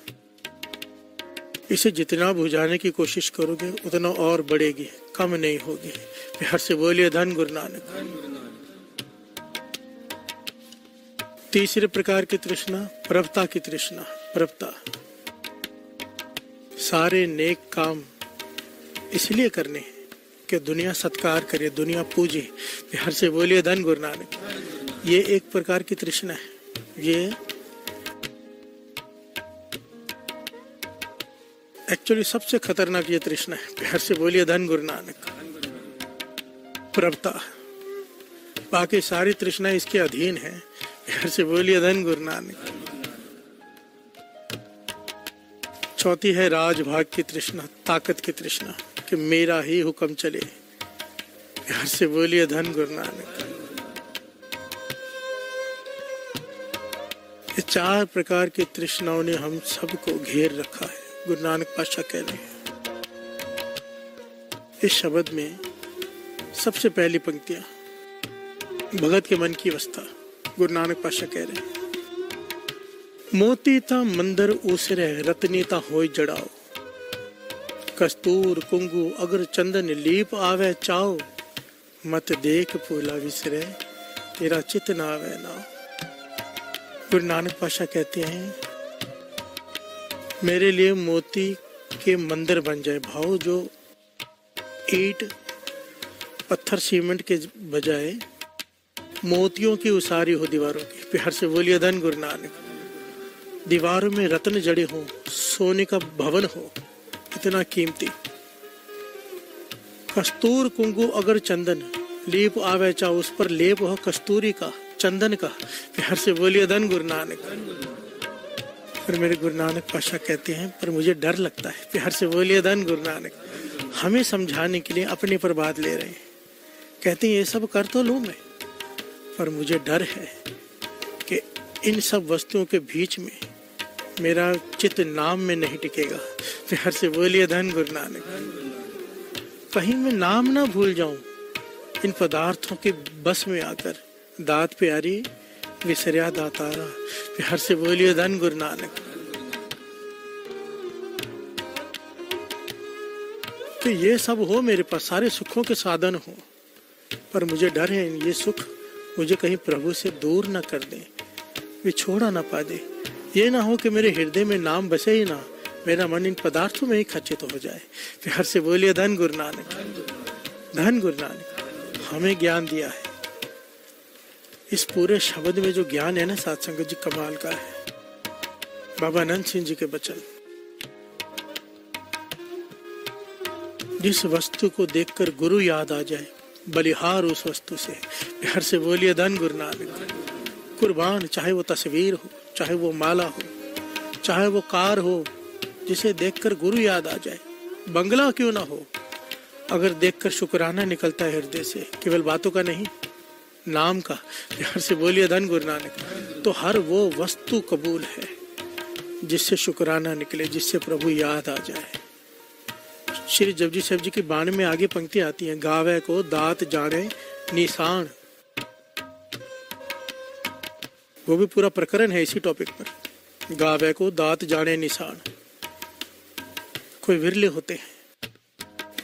इसे जितना बुझाने की कोशिश करोगे उतना और बढ़ेगी, कम नहीं होगी। प्यार से बोलिए धन गुरु नानक। तीसरे प्रकार की तृष्णा प्रभुता की तृष्णा। प्रभुता, सारे नेक काम इसलिए करने हैं कि दुनिया सत्कार करे, दुनिया पूजे। प्यार से बोलिए धन गुरु नानक। ये एक प्रकार की तृष्णा है। ये एक्चुअली सबसे खतरनाक ये तृष्णा है। प्यार से बोलिए धन गुरु नानक। प्रभुता, बाकी सारी तृष्णा इसके अधीन है। प्यार से बोलिए धन गुरु नानक। चौथी है राजभाग की तृष्णा, ताकत की तृष्णा, कि मेरा ही हुक्म चले। प्यार से बोलिए धन गुरु नानक। ये 4 प्रकार की तृष्णाओं ने हम सबको घेर रखा है। गुरु नानक पातशाह कह रहे हैं इस शब्द में सबसे पहली पंक्तियां भगत के मन की अवस्था। गुरु नानक पातशाह कह रहे हैं, मोती ता मंदिर उसरे रत्नी ता होय जड़ाओ, कस्तूर कुंगू अगर चंदन लीप आवे चाओ, मत देख फूला विसरे तेरा चित ना आवे ना। गुरु नानक पातशाह कहते हैं, मेरे लिए मोती के मंदिर बन जाए। भाव जो ईंट पत्थर सीमेंट के बजाय मोतियों की उसारी हो दीवारों की। प्यार से बोलिए धन गुरु नानक। दीवारों में रत्न जड़े हों, सोने का भवन हो इतना कीमती। कस्तूर कुंगु अगर चंदन, लीप आवे चाहो उस पर लेप हो कस्तूरी का चंदन का। प्यार से बोलिए धन गुरु नानक। पर मेरे गुरु नानक पाशा कहते हैं पर मुझे डर लगता है। प्यार से बोलिए धन गुरु नानक। हमें समझाने के लिए अपने पर बात ले रहे हैं, कहते हैं ये सब कर तो लूं मैं, पर मुझे डर है कि इन सब वस्तुओं के बीच में मेरा चित्त नाम में नहीं टिकेगा। प्यार से बोलिए धन गुरु नानक। कहीं मैं नाम ना भूल जाऊं इन पदार्थों के बस में आकर। दात प्यारी विसरिया दातारा। प्यार से बोलिए धन गुरु नानक। तो ये सब हो मेरे पास, सारे सुखों के साधन हो, पर मुझे डर है ये सुख मुझे कहीं प्रभु से दूर ना कर दे, वे छोड़ा ना पा दे। ये ना हो कि मेरे हृदय में नाम बसे ही ना, मेरा मन इन पदार्थों में ही खचित हो जाए। प्यार से बोलिए धन गुरु नानक। धन गुरु नानक हमें ज्ञान दिया है। इस पूरे शब्द में जो ज्ञान है ना साध संगत जी, कमाल का है। बाबा अनंत सिंह जी के वचन, जिस वस्तु को देखकर गुरु याद आ जाए, बलिहार उस वस्तु से। प्यार से बोलिए धन गुरु नानक। कुर्बान, चाहे वो तस्वीर हो, चाहे वो माला हो, चाहे वो कार हो, जिसे देखकर गुरु याद आ जाए। बंगला क्यों ना हो, अगर देखकर शुक्राना निकलता है हृदय से, केवल बातों का नहीं, नाम का। प्यार से बोलिए धन गुरु नानक। तो हर वो वस्तु कबूल है जिससे शुक्राना निकले, जिससे प्रभु याद आ जाए। श्री जपजी साहब जी की बाणी में आगे पंक्ति आती है, गावे को दात जाने निशान। वो भी पूरा प्रकरण है इसी टॉपिक पर। गावे को दात जाने निशान। कोई विरले होते हैं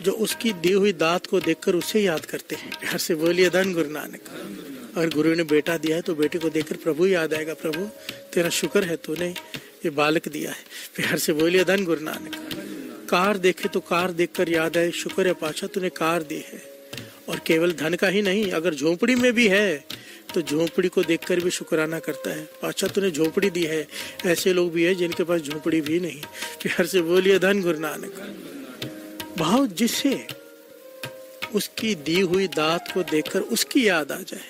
जो उसकी दी हुई दात को देखकर उसे याद करते हैं। प्यार से बोलिए धन गुरु नानक। अगर गुरु ने बेटा दिया है तो बेटे को देखकर प्रभु याद आएगा, प्रभु तेरा शुक्र है तूने ये बालक दिया है। प्यार से बोलिए धन गुरु नानक। कार देखे तो कार देखकर याद आए, शुक्र है पाशा तूने कार दी है। और केवल धन का ही नहीं, अगर झोंपड़ी में भी है तो झोंपड़ी को देखकर भी शुक्राना करता है, पाशा तूने झोंपड़ी दी है। ऐसे लोग भी है जिनके पास झोंपड़ी भी नहीं। प्यार से बोलिए धन गुरु नानक। भाव जिससे उसकी दी हुई दात को देखकर उसकी याद आ जाए।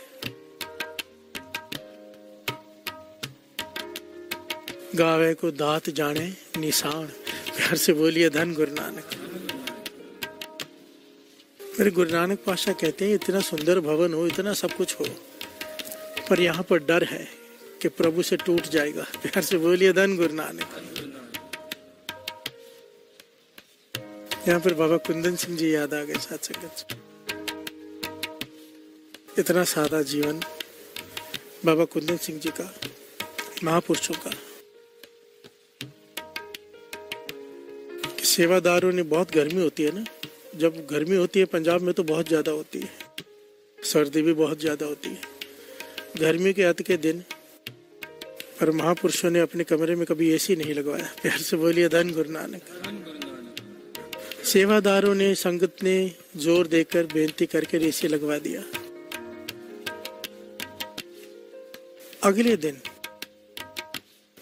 गावे को दात जाने निशान। प्यार से बोलिए धन गुरु नानक। मेरे गुरु नानक पाशा कहते हैं इतना सुंदर भवन हो, इतना सब कुछ हो, पर यहाँ पर डर है कि प्रभु से टूट जाएगा। प्यार से बोलिए धन गुरु नानक। यहाँ पर बाबा कुंदन सिंह जी याद आ गए साथ संगत। इतना सादा जीवन बाबा कुंदन सिंह जी का, महापुरुषों का। सेवादारों ने, बहुत गर्मी होती है ना, जब गर्मी होती है पंजाब में तो बहुत ज्यादा होती है, सर्दी भी बहुत ज्यादा होती है। गर्मी के अंत के दिन पर महापुरुषों ने अपने कमरे में कभी एसी नहीं लगवाया। प्यार से बोलिए धन गुरु नानक। सेवादारों ने, संगत ने जोर देकर बेनती करके एसी लगवा दिया। अगले दिन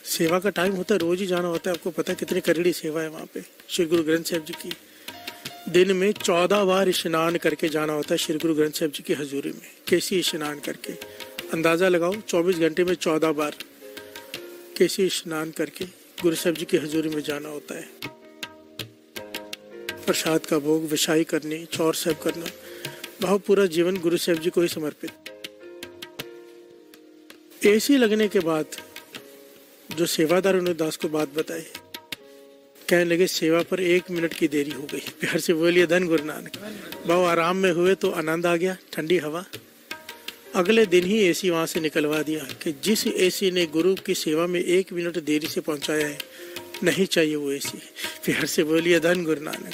सेवा का टाइम होता है, रोज ही जाना होता है। आपको पता है कितनी करड़ी सेवा है वहाँ पे श्री गुरु ग्रंथ साहिब जी की। दिन में 14 बार स्नान करके जाना होता है श्री गुरु ग्रंथ साहिब जी की हजूरी में। कैसी स्नान करके, अंदाजा लगाओ 24 घंटे में 14 बार कैसी स्नान करके गुरु साहिब जी की हजूरी में जाना होता है। प्रसाद का भोग, विशाई करनी, चौर साहब करना, भाव पूरा जीवन गुरु साहिब जी को ही समर्पित। एसी लगने के बाद जो सेवादार उन्होंने दास को बात बताई, कहने लगे सेवा पर 1 मिनट की देरी हो गई। प्यार से बोलिए धन गुरु नानक। भाव आराम में हुए तो आनंद आ गया, ठंडी हवा। अगले दिन ही एसी वहां से निकलवा दिया कि जिस एसी ने गुरु की सेवा में 1 मिनट देरी से पहुंचाया है, नहीं चाहिए वो एसी। प्यार से बोलिए धन गुरु नानक।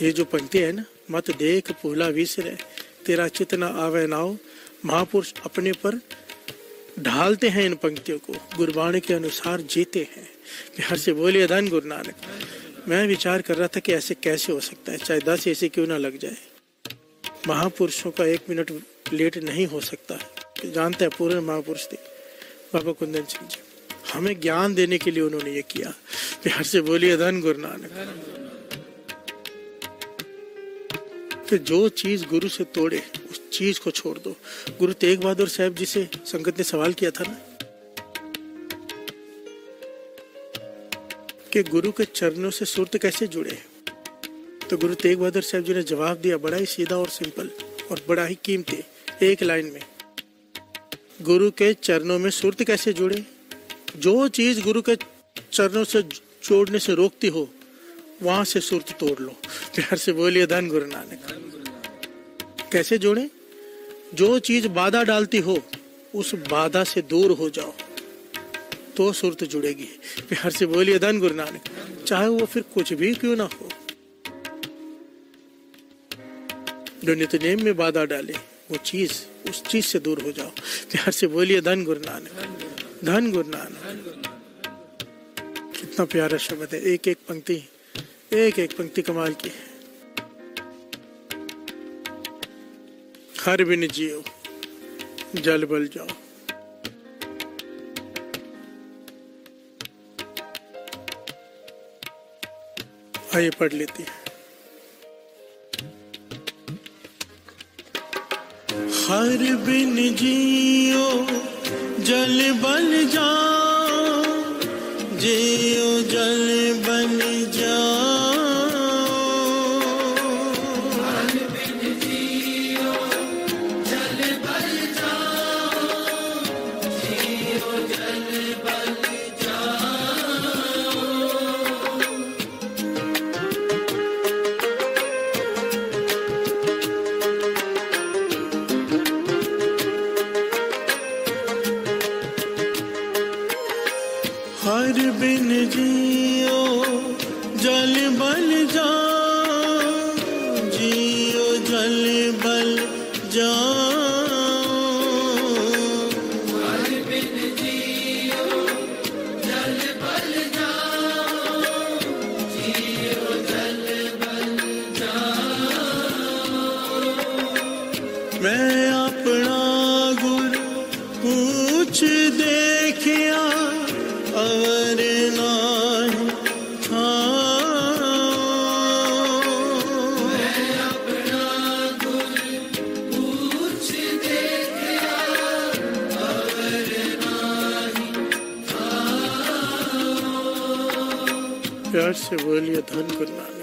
ये जो पंक्ति है ना, मत देख भूला विसरे, तेरा चित न आवे नाव। महापुरुष अपने पर ढालते हैं इन पंक्तियों को, गुरबाणी के अनुसार जीते हैं। प्यार से बोलिए धन गुरु नानक। मैं विचार कर रहा था कि ऐसे कैसे हो सकता है, चाहे 10 ऐसे क्यों ना लग जाए। महापुरुषों का 1 मिनट लेट नहीं हो सकता। जानते हैं पूरे महापुरुष थे, बाबा कुंदन सिंह जी, हमें ज्ञान देने के लिए उन्होंने ये किया। प्यार से बोलिए धन गुरु नानक। कि जो चीज गुरु से तोड़े उस चीज को छोड़ दो। गुरु तेग बहादुर साहब जी से संगत ने सवाल किया था ना कि गुरु के चरणों से सुरत कैसे जुड़े, तो गुरु तेग बहादुर साहब जी ने जवाब दिया बड़ा ही सीधा और सिंपल और बड़ा ही कीमती, एक लाइन में। गुरु के चरणों में सुरत कैसे जुड़े? जो चीज गुरु के चरणों से जोड़ने से रोकती हो वहां से सुरत तोड़ लो। प्यार से बोलिए धन गुरु नानक। कैसे जोड़े? जो चीज बाधा डालती हो उस बाधा से दूर हो जाओ तो सुरत जुड़ेगी। प्यार से बोलिए धन गुरु नानक। चाहे वो फिर कुछ भी क्यों ना हो, जो नित्यनेम में बाधा डाले वो चीज, उस चीज से दूर हो जाओ। प्यार से बोलिए धन गुरु नानक, धन गुरु नानक। कितना प्यारा शब्द है, एक एक पंक्ति कमाल की है। हर बिन जियो जल बल जाओ। आइए पढ़ लेते हैं। हर बिन जियो जल बल जाओ, जियो जल बल जाओ। हर बिन जियो जल बल जाओ, जियो जल बल जाओ। हर बिन जियो जल बल जाओ, जियो जल बल जाओ। मैं अपना गुरु पूछ देखिया और नाही था। मैं अपना गुरु पूछ देखिया और नाही था। प्यार से बोलिए धन गुरु नानक।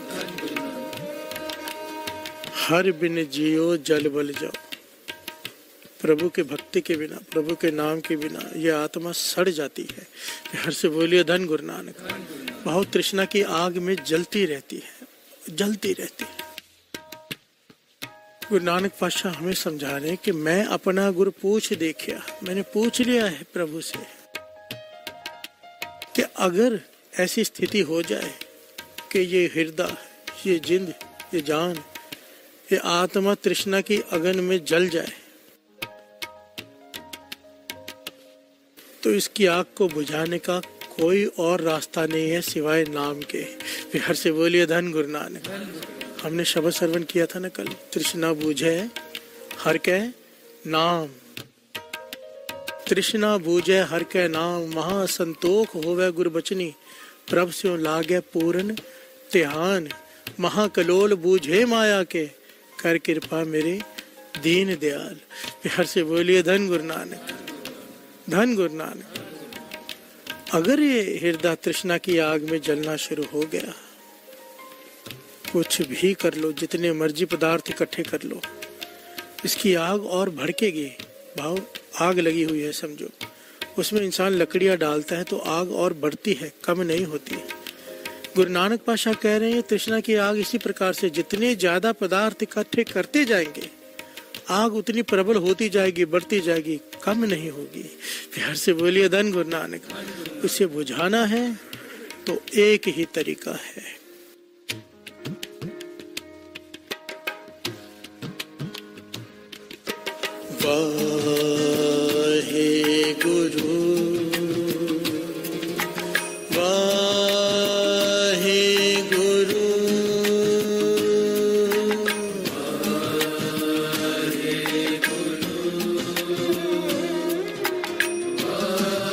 हर बिन जियो जल बल जाओ। प्रभु के भक्ति के बिना, प्रभु के नाम के बिना ये आत्मा सड़ जाती है। प्यार से बोलिए धन गुरु नानक। बहुत तृष्णा की आग में जलती रहती है, जलती रहती है। गुरु नानक पातशाह हमें समझा रहे हैं कि मैं अपना गुरु पूछ देखिया, मैंने पूछ लिया है प्रभु से कि अगर ऐसी स्थिति हो जाए कि ये हृदय, ये जिंद, ये जान, ये आत्मा तृष्णा की अगन में जल जाए तो इसकी आग को बुझाने का कोई और रास्ता नहीं है सिवाय नाम के। प्यार से बोलिए धन गुरु नानक। हमने शब्द श्रवण किया था ना कल, तृष्णा बूझे हर के नाम, तृष्णा बूझे हर के नाम, महासंतोख होवे गुरु बचनी, प्रभ स्यों लागे पूर्ण ध्यान, महाकलोल बूझे माया के, कर कृपा मेरे दीन दयाल। प्यार से बोलिए धन गुरु नानक, धन गुरु नानक। अगर ये हृदय तृष्णा की आग में जलना शुरू हो गया, कुछ भी कर लो, जितने मर्जी पदार्थ इकट्ठे कर लो, इसकी आग और भड़केगी। भाव आग लगी हुई है समझो, उसमें इंसान लकड़ियां डालता है तो आग और बढ़ती है, कम नहीं होती। गुरु नानक पातशाह कह रहे हैं तृष्णा की आग इसी प्रकार से जितने ज्यादा पदार्थ इकट्ठे करते जाएंगे आग उतनी प्रबल होती जाएगी, बढ़ती जाएगी, कम नहीं होगी। प्यार से बोलिए धन गुरु नानक। उसे बुझाना है तो एक ही तरीका है, वाहे गुरु वाहे गुरु वाहे गुरु वाहे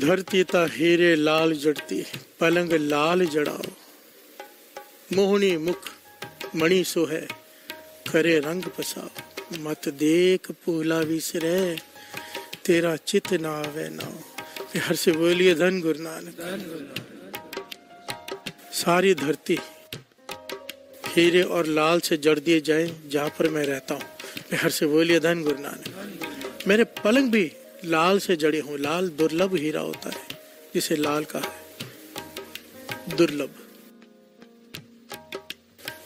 धरती ता हीरे लाल जड़ती, पलंग लाल जड़ाओ। मोहनी मुख मणि सो है, करे रंग पसाओ। मत देख पूला विसरे, तेरा चित ना आवे नाओ। हर से बोलिए धन गुरु नानक। सारी धरती हीरे और लाल से जड़ दिए जाए जहाँ पर मैं रहता हूँ। हर से बोलिए धन गुरु नानक। मेरे पलंग भी लाल से जड़े हों। लाल दुर्लभ हीरा होता है, जिसे लाल कहा है, दुर्लभ।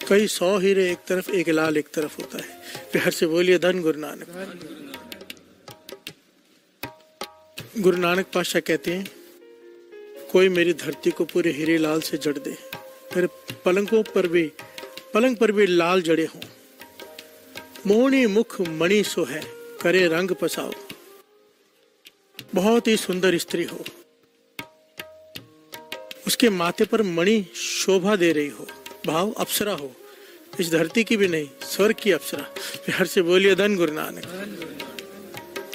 कई 100 हीरे एक तरफ, एक लाल एक तरफ होता है। हर से बोलिए धन गुरु नानक। गुरु नानक पातशाह कहते हैं, कोई मेरी धरती को पूरे हीरे लाल से जड़ दे, मेरे पलंग पर भी लाल जड़े हों। मोहनी मुख मणि सो है, करे रंग पसाओ। बहुत ही सुंदर स्त्री हो, उसके माथे पर मणि शोभा दे रही हो, भाव अप्सरा हो, इस धरती की भी नहीं, स्वर्ग की अप्सरा। हर से बोलिए धन गुरु नानक।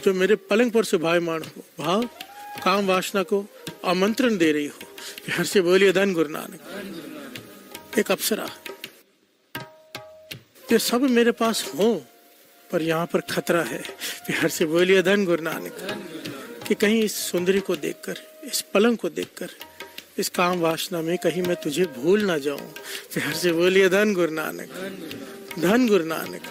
जो मेरे पलंग पर शोभायमान हो, भाव काम वासना को आमंत्रण दे रही हो। हर से बोलिए धन गुरु नानक। एक अप्सरा। ये सब मेरे पास हो, पर यहाँ पर खतरा है। हर से बोलिए धन गुरु नानक। कि कहीं इस सुंदरी को देखकर, इस पलंग को देखकर, इस काम वासना में कहीं मैं तुझे भूल ना जाऊं। हर से बोलिए धन गुरु नानक। धन गुरु नानक।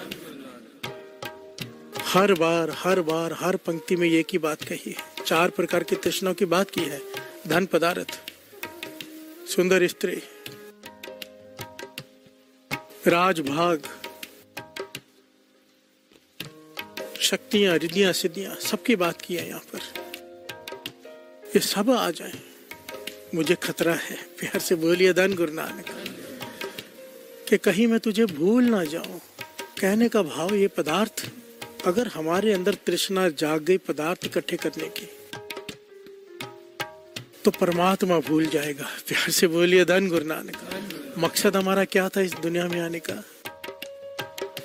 हर बार हर पंक्ति में एक ही बात कही है। 4 प्रकार की तृष्णाओं की बात की है। धन पदार्थ, सुंदर स्त्री, राजभाग, शक्तियां, रिद्धियां, सिद्धियां, सबकी बात की है यहाँ पर। ये सब आ जाए, मुझे खतरा है। प्यार से बोलिए धन गुरु नानक। कि कहीं मैं तुझे भूल ना जाऊं। कहने का भाव, ये पदार्थ, अगर हमारे अंदर तृष्णा जाग गई पदार्थ इकट्ठे करने की, तो परमात्मा भूल जाएगा। प्यार से बोलिए धन गुरु नानक। मकसद हमारा क्या था इस दुनिया में आने का?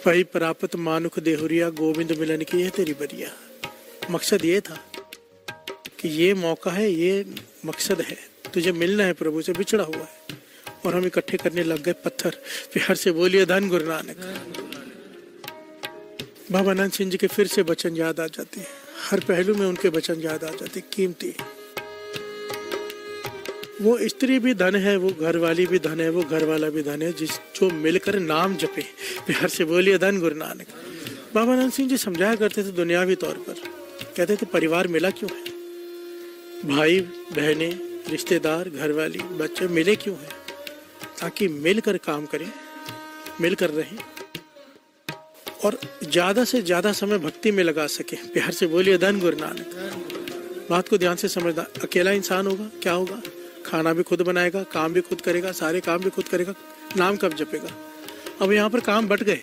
पई प्राप्त मानुख देहुरिया, गोविंद मिलन की है तेरी बरिया। मकसद ये था कि ये मौका है, ये मकसद है, तुझे मिलना है, प्रभु से बिछड़ा हुआ है, और हम इकट्ठे करने लग गए पत्थर। प्यार से बोलिए धन गुरु नानक। बाबा नंद सिंह जी के फिर से वचन याद आ जाते हैं। हर पहलू में उनके वचन याद आ जाते, कीमती। वो स्त्री भी धन है, वो घरवाली भी धन है, वो घरवाला भी धन है, जो मिलकर नाम जपे। प्यार से बोलिए धन गुरु नानक। बाबा नंद सिंह जी समझाया करते थे दुनियावी तौर पर, कहते थे परिवार मिला क्यों है? भाई बहने, रिश्तेदार, घरवाली, बच्चे मिले क्यों हैं? ताकि मिलकर काम करें, मिलकर रहें, और ज्यादा से ज्यादा समय भक्ति में लगा सके। प्यार से बोलिए धन गुरु नानक। बात को ध्यान से समझना। अकेला इंसान होगा, क्या होगा? खाना भी खुद बनाएगा, काम भी खुद करेगा, सारे काम भी खुद करेगा, नाम कब जपेगा? अब यहाँ पर काम बट गए,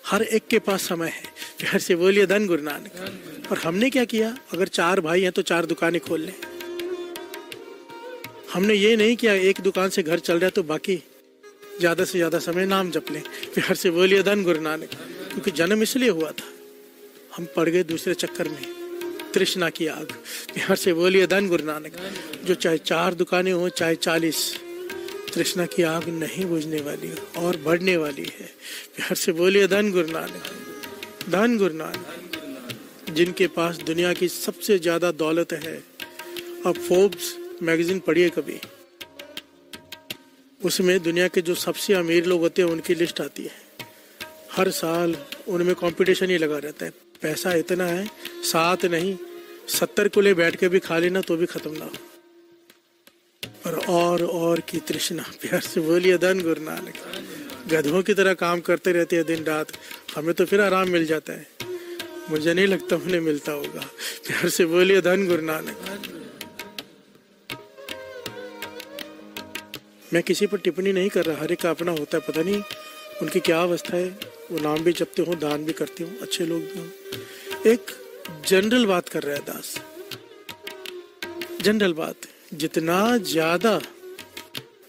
हर एक के पास समय है। प्यार से बोलिए धन गुरु नानक। और हमने क्या किया? अगर 4 भाई हैं तो 4 दुकानें खोल लें। हमने ये नहीं किया एक दुकान से घर चल रहा है तो बाकी ज्यादा से ज्यादा समय नाम जप लें। प्यार से बोलिए धन गुरु नानक। क्योंकि जन्म इसलिए हुआ था, हम पड़ गए दूसरे चक्कर में, तृष्णा की आग। प्यार से बोलिए धन गुरु नानक। जो चाहे 4 दुकानें हो, चाहे 40, तृष्णा की आग नहीं बुझने वाली और बढ़ने वाली है। प्यार से बोलिए धन गुरु नानक। धन गुरु नानक। जिनके पास दुनिया की सबसे ज्यादा दौलत है, अब फोर्ब्स मैगजीन पढ़िए कभी, उसमें दुनिया के जो सबसे अमीर लोग होते हैं उनकी लिस्ट आती है। हर साल उनमें कंपटीशन ही लगा रहता है। पैसा इतना है, 7 नहीं 70 कुले बैठ के भी खा लेना तो भी खत्म ना हो। और की तृष्णा। प्यार से बोलिए धन गुरु नानक। गधों की तरह काम करते रहते हैं दिन रात, हमें तो फिर आराम मिल जाता है, मुझे नहीं लगता उन्हें मिलता होगा। प्यार से बोलिए धन गुरु नानक। मैं किसी पर टिप्पणी नहीं कर रहा, हर एक का अपना होता है, पता नहीं उनकी क्या अवस्था है, वो नाम भी जपते हो, दान भी करते हो, अच्छे लोग भी हो। एक जनरल बात कर रहा है दास, जनरल बात। जितना ज्यादा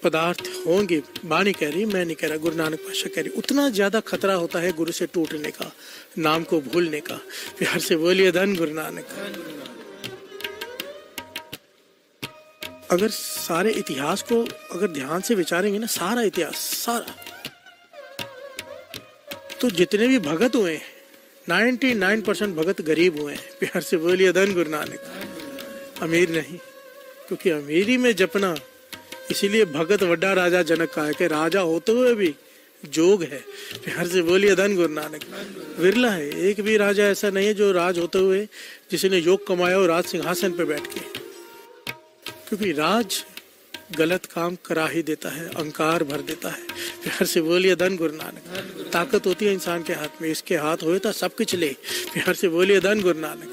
पदार्थ होंगे, वाणी कह रही, मैं नहीं कह रहा, गुरु नानक पातशाह कह रही, उतना ज्यादा खतरा होता है गुरु से टूटने का, नाम को भूलने का। प्यार से बोलिए धन गुरु नानक। अगर सारे इतिहास को अगर ध्यान से विचारेंगे ना, सारा इतिहास सारा, तो जितने भी भगत हुए हैं 99% भगत गरीब हुए हैं। प्यार से बोलिए धन गुरु नानक। अमीर नहीं, क्योंकि अमीरी में जपना, इसीलिए भगत वड्डा राजा जनक का है कि राजा होते हुए भी जोग है। प्यार से बोलिए धन गुरु नानक। विरला है, एक भी राजा ऐसा नहीं है जो राज होते हुए जिसने योग कमाया हो राज सिंहासन पे बैठ के, क्योंकि राज गलत काम करा ही देता है, अहंकार भर देता है। प्यार से बोलिए धन गुरु नानक। ताकत होती है इंसान के हाथ में, इसके हाथ होए तो सब कुछ ले। प्यार से बोलिए धन गुरु नानक।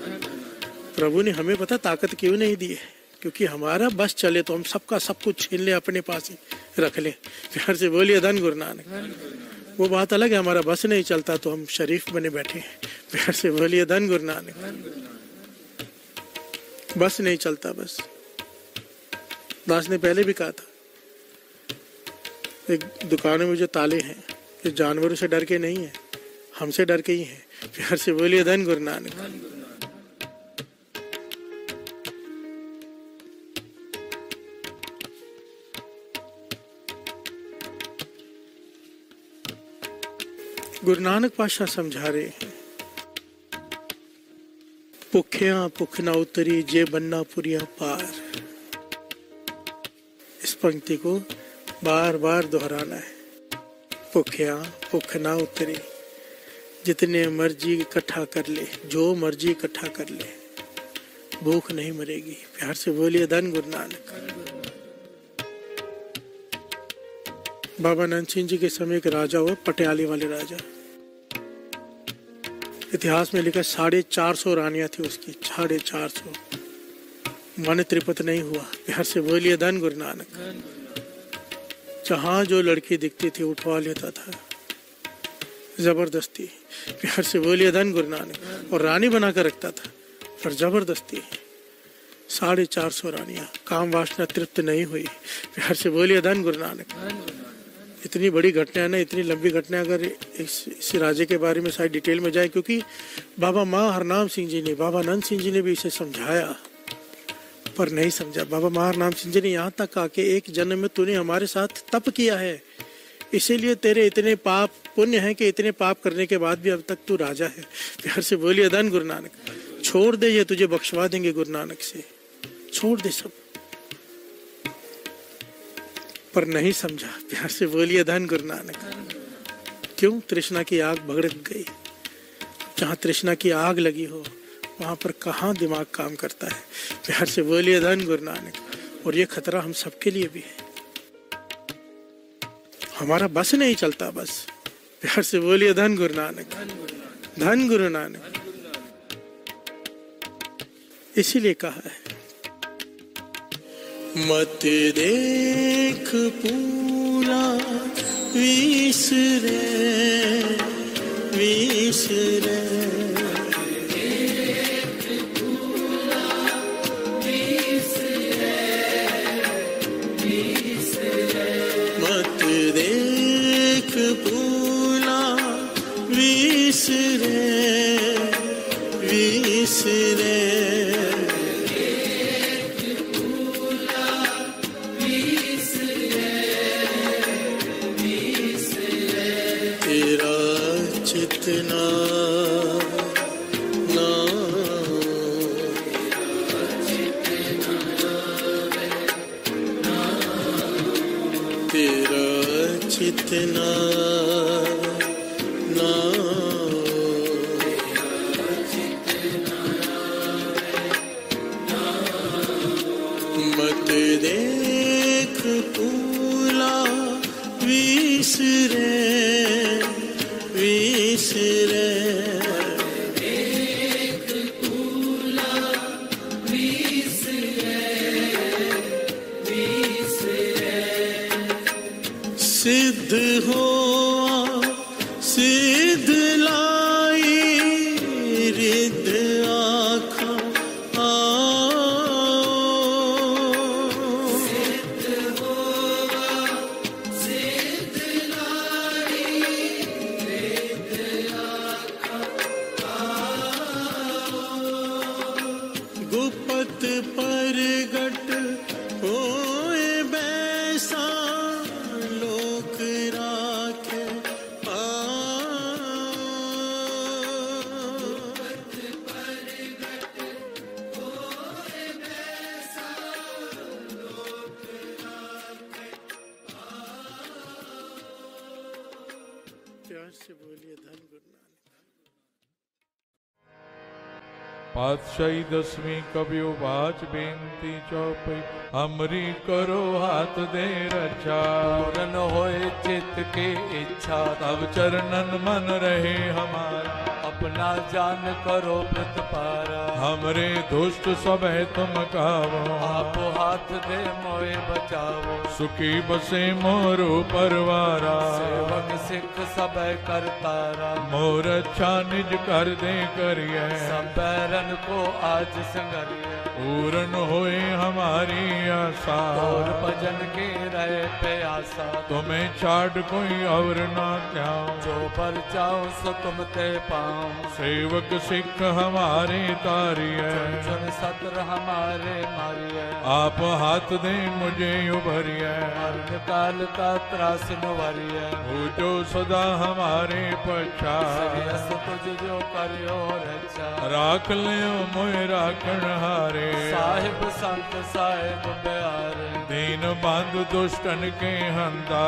प्रभु ने हमें पता ताकत क्यों नहीं दी है, क्योंकि हमारा बस चले तो हम सबका सब कुछ छीन ले, अपने पास ही रख ले। प्यार से बोलिए धन गुरु नानक। वो बात अलग है, हमारा बस नहीं चलता तो हम शरीफ बने बैठे हैं। प्यार से बोलिए धन गुरु नानक। बस नहीं चलता, बस दास ने पहले भी कहा था, एक दुकानों में जो ताले हैं ये जानवरों से डर के नहीं है, हमसे डर के ही हैं। प्यार से बोलिए धन गुरु नानक। गुरु नानक पातशाह समझा रहे हैं, भुखिया भुख ना उतरी जे बन्ना पुरिया पार। इस पंक्ति को बार बार दोहराना है। भुखिया भुख ना उतरी, जितने मर्जी इकट्ठा कर ले, जो मर्जी इकट्ठा कर ले, भूख नहीं मरेगी। प्यार से बोलिए धन गुरु नानक। बाबा नंद सिंह जी के समय एक राजा हुआ, पटियाले वाले राजा। इतिहास में लिखा 450 रानियां थी उसकी, 450। मन त्रिपत नहीं हुआ। प्यार से बोलिए धन गुरु नानक। जहां जो लड़की दिखती थी उठवा लेता था जबरदस्ती। प्यार से बोलिए धन गुरु नानक। और रानी बना कर रखता था, पर जबरदस्ती। 450 रानियां, काम वासना तृप्त नहीं हुई। प्यार से बोलिए धन गुरु नानक। इतनी बड़ी घटना है ना, इतनी लंबी घटना, अगर इस राजे के बारे में सारी डिटेल में जाए, क्योंकि बाबा माँ हरनाम सिंह जी ने, बाबा नंद सिंह जी ने भी इसे समझाया पर नहीं समझा। बाबा माँ हरनाम सिंह जी ने यहाँ तक कहा कि एक जन्म में तूने हमारे साथ तप किया है, इसीलिए तेरे इतने पाप पुण्य हैं कि इतने पाप करने के बाद भी अब तक तू राजा है। प्यार से बोलिए धन गुरु नानक। छोड़ दे, ये तुझे बख्शवा देंगे गुरु नानक से, छोड़ दे सब। पर नहीं समझा। प्यार से बोलिए धन गुरु नानक। क्यों? तृष्णा की आग भड़क गई। जहाँ तृष्णा की आग लगी हो वहां पर कहाँ दिमाग काम करता है। प्यार से बोलिए धन गुरु नानक। और ये खतरा हम सबके लिए भी है, हमारा बस नहीं चलता बस। प्यार से बोलिए धन गुरु नानक। धन गुरु नानक। इसीलिए कहा है, मत देख पूरा विसरे विसरे, मत देख पूरा विसरे विसरे, चितना ना तेरा चितना ना, मत देख पूला विसरे विसरे, सिद्ध हो सिद्ध लाई रिद्ध आँखा गुपत परगट हो प्यार से बोलिए धन गुरु नानक। पातशाही दसवीं कबियो बाच बेनती चौपई हमरी करो हाथ दे रक्षा। पूरन होए चित्त की इच्छा तब चरणन मन रहे हमारा। अपना जान करो प्रतिपारा। हमरे दुष्ट सब है तुम कावो। आप हाथ दे मोए बचावो। सुखी बसे मोरो परवारा। सेवक सिख सब करतारा। मोर अच्छा निज कर दे करिए। सब बैरन को आज संगरिए। पूरन होए हमारी आशा। और भजन की रहे प्यासा। तुम्हें छाड़ कोई और ना त्याओ। जो पर चाहो सो तुम ते पाओ। सेवक सिख हमारे तारिए। चुन सत्र हमारे मारिए। आप हाथ दे मुझे उभरिए। मरण काल का त्रास नुवरिए। हो जो सदा हमारे पछा। श्रेयस तुझ जो करियो रक्षा। राख लियो मोय राखण हारे। साहिब संत साहिब प्यारे। दीन बंधु दुष्टन के हंता।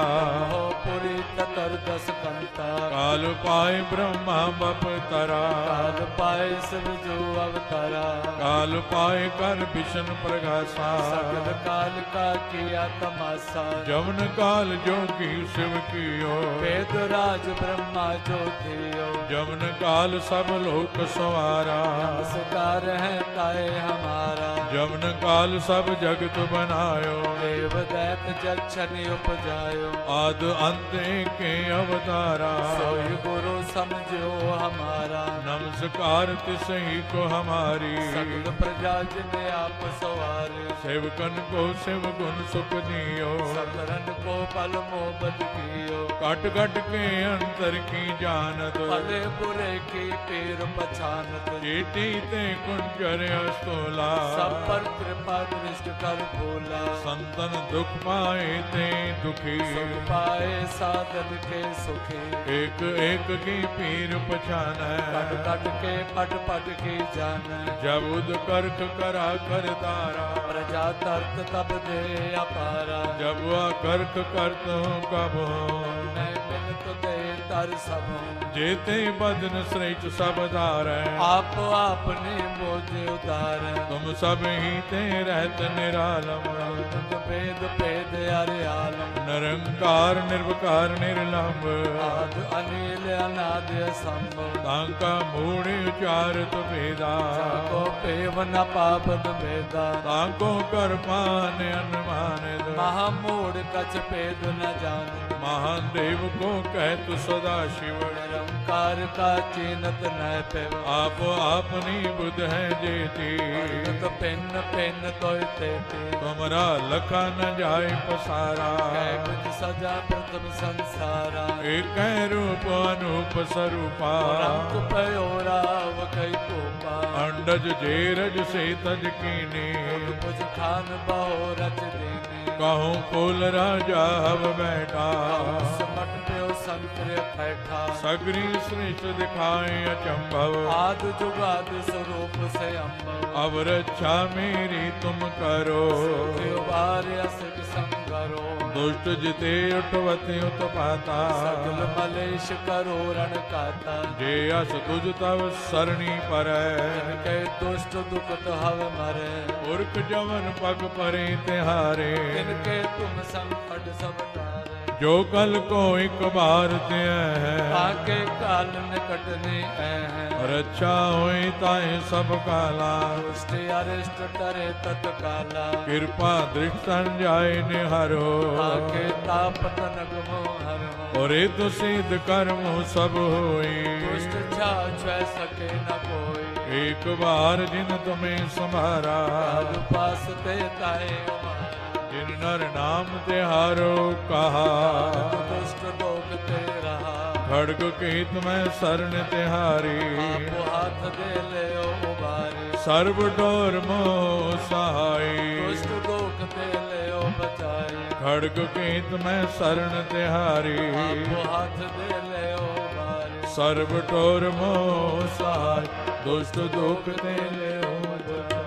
हो पुरी ततर दस कंता। काल पाए ब्रह्मा बप तरा। काल पाए शिव जो अवतारा। काल पाए कर विष्णु प्रकाशा। सकल काल का किया तमाशा। जमन काल जोगी शिव कियो। वेद राज ब्रह्मा जो थियो। जमन काल सब लोक सवारा। नमस्कार है ताए हमारा। जमन काल सब जगत बनायो। देव दैत जक्षनि उपजायो। आद अंत के अवतारा। सोई गुरु समझो हमारा। नमस्कार तिसही को हमारी। सगल प्रजा जिने आप सवारे। सेवकन को शिव गुण सुख दियो। सकरन को पल मोहब्बत कियो। कट कट के अंतर की जानत। भले बुरे की पीर पछानत। चेटी ते कुंजर अस्तोला। सब पर कृपा दृष्ट कर भोला। संतन दुख पाए ते दुखी। सुख पाए साधन के सुखी। एक एक की पीर पछान। कट कट के पट पट की जान। जब उद करख करा कर तारा। प्रजा तर्त तब दे अपारा। जब वह करख करत हूँ कब मैं मिलत दे तर सब। जेते बदन श्रेष्ठ सब धार। आप आपने मोजे उदार। तुम सब ही ते रहत निरालम। भेद भेद अरे आलम। निरंकार निर्विकार निर्लंब। आद अनिल अनाद संभव। तांका मूढ़ उचारत भेदा। को पेव न पापद भेदा। तांको कर पान अनुमान। महामूढ़ कछ भेद न जान। महादेव को कहतु सदा शिव। निरंकार का चीनत न पेव। आप आपनी बुध है जेती। तो पिन पिन तो तेती। तुमरा लखा न जाए पसारा। कुछ सजा प्रथम संसारा। एक रूप अनूप स्वरूपा। रंग पयोराव कई कोपा। अंडज जेरज से तज कीने। कुछ खान बहो रच देने। कहूँ कुल राजा हव बैठा। समट प्यो संक्रिय बैठा। सगरी श्रेष्ठ दिखाए अचंभव। आद जुगाद स्वरूप से अम्बव। अब रक्षा मेरी तुम करो। असक संगरो। दुष्ट जिते उठवते उत्पाता। सगल मलेश करो रण काता। जे अस तुझ तव सरणी पर। जिनके दुष्ट दुखत हव मरे। पुरख जवन पग परे तिहारे। जिनके तुम संकट सब तारे। जो कल को एक बार ते है। आके काल निकटने है। रक्षा होई ताए सब काला। दुष्ट अरिष्ट डरे तत्काला। कृपा दृष्ट जाए निहारो। आके तापत नगमो हरो। और तो सिद्ध कर्म सब होई। दुष्ट छा सके न कोई। एक बार जिन तुम्हें संभारा। काल पास ते ताए हमारा। जिन नर नाम तिहारो कहा। दुष्ट लोग ते रहा। खड़ग केत में शरण तिहारी। आप हाथ दे ले उबारी। सर्व डोर मोह सहाय। दुष्ट लोग ते ले बचाई। खड़ग केत में शरण तिहारी। आप हाथ दे ले उबारी। सर्व डोर मोह सहाय। दुष्ट दुख ते ले बचाई।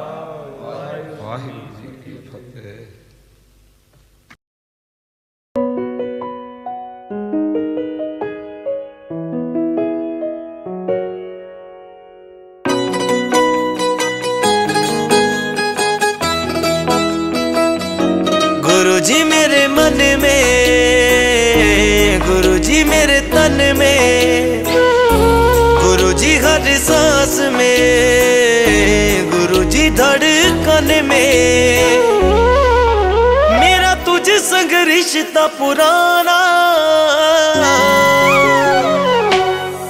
ਵਾਹਿਗੁਰੂ ਜੀ ਕੀ ਫਤਿਹ। गुरु जी मेरे मन में, गुरु जी मेरे तन में, गुरु जी हर सांस में, गुरु जी धड़कन में। मेरा तुझ संग रिश्ता पुराना,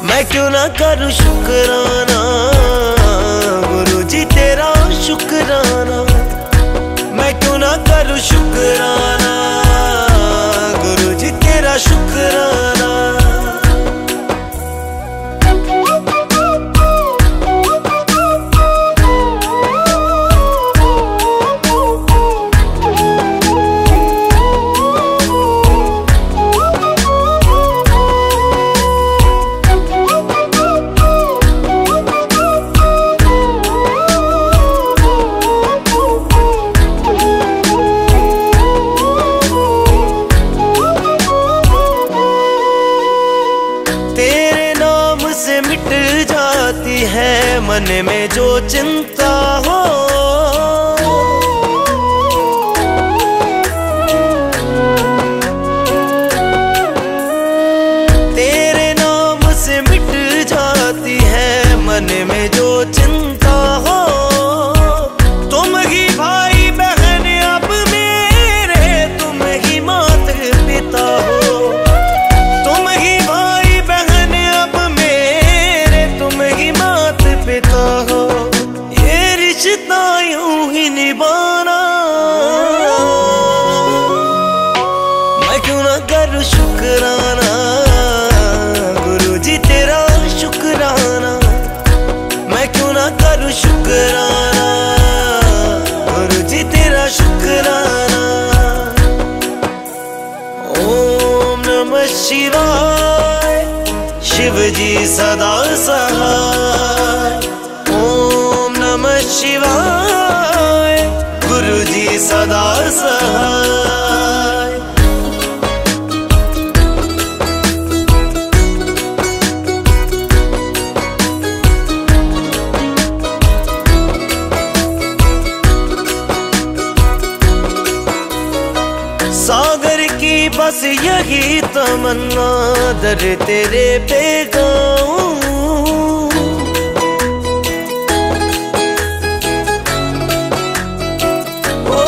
मैं क्यों ना करूं शुक्राना। गुरु जी तेरा शुक्राना, मैं क्यों ना करूं शुक्राना। गुरु जी तेरा शुक्राना। है मन में जो चिंता हो, तेरे नाम से मिट जाती है मन में जो चिंता हो। तुम ही भाई बहन अब मेरे, तुम ही माता पिता हो। तुम ही भाई बहन अब मेरे, तुम ही माता पिता हो। ये रिश्ता यूं ही निभाना, मैं क्यों ना करूं शुक्राना। गुरु जी तेरा शुक्राना, मैं क्यों ना करूं शुक्राना। गुरु जी तेरा शुक्राना। ओम नमः शिवाय, शिव जी सदा सहाय। ओम नमः शिवाय, गुरु जी सदा सहाय। सागर की बस यही तमन्ना, दर तेरे पे गाऊं। ओ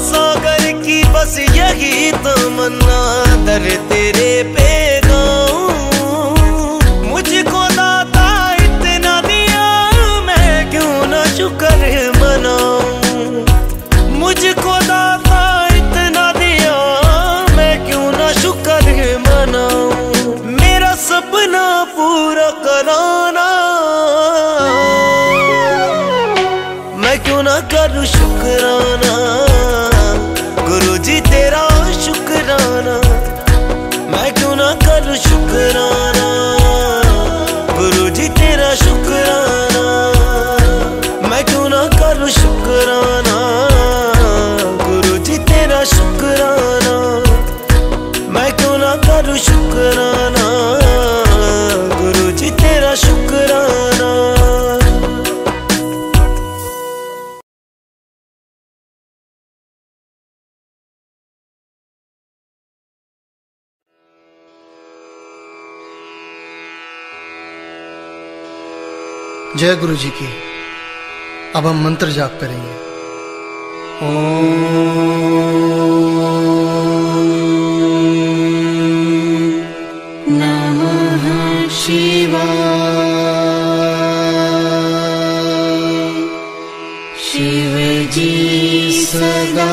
सागर की बस यही तमन्ना, दर तेरे पे गाऊं। मुझको दाता इतना दिया, मैं क्यों ना शुक्र मनाऊं। मुझको दाता इतना दिया, मैं क्यों ना शुक्र मनाऊं। मेरा सपना पूरा कराना, मैं क्यों ना करूं शुक्राना। गुरु जी तेरा शुक्राना, मैं क्यों ना करूं शुक्राना। गुरु जी तेरा शुक्राना, मैं क्यों ना करूं शुक्राना। गुरु जी तेरा शुक्राना, मैं क्यों ना करूं शुक्राना। गुरु जी तेरा शुक्राना। जय गुरु जी की। अब हम मंत्र जाप करेंगे। नमः शिवाय। शिव जी सदा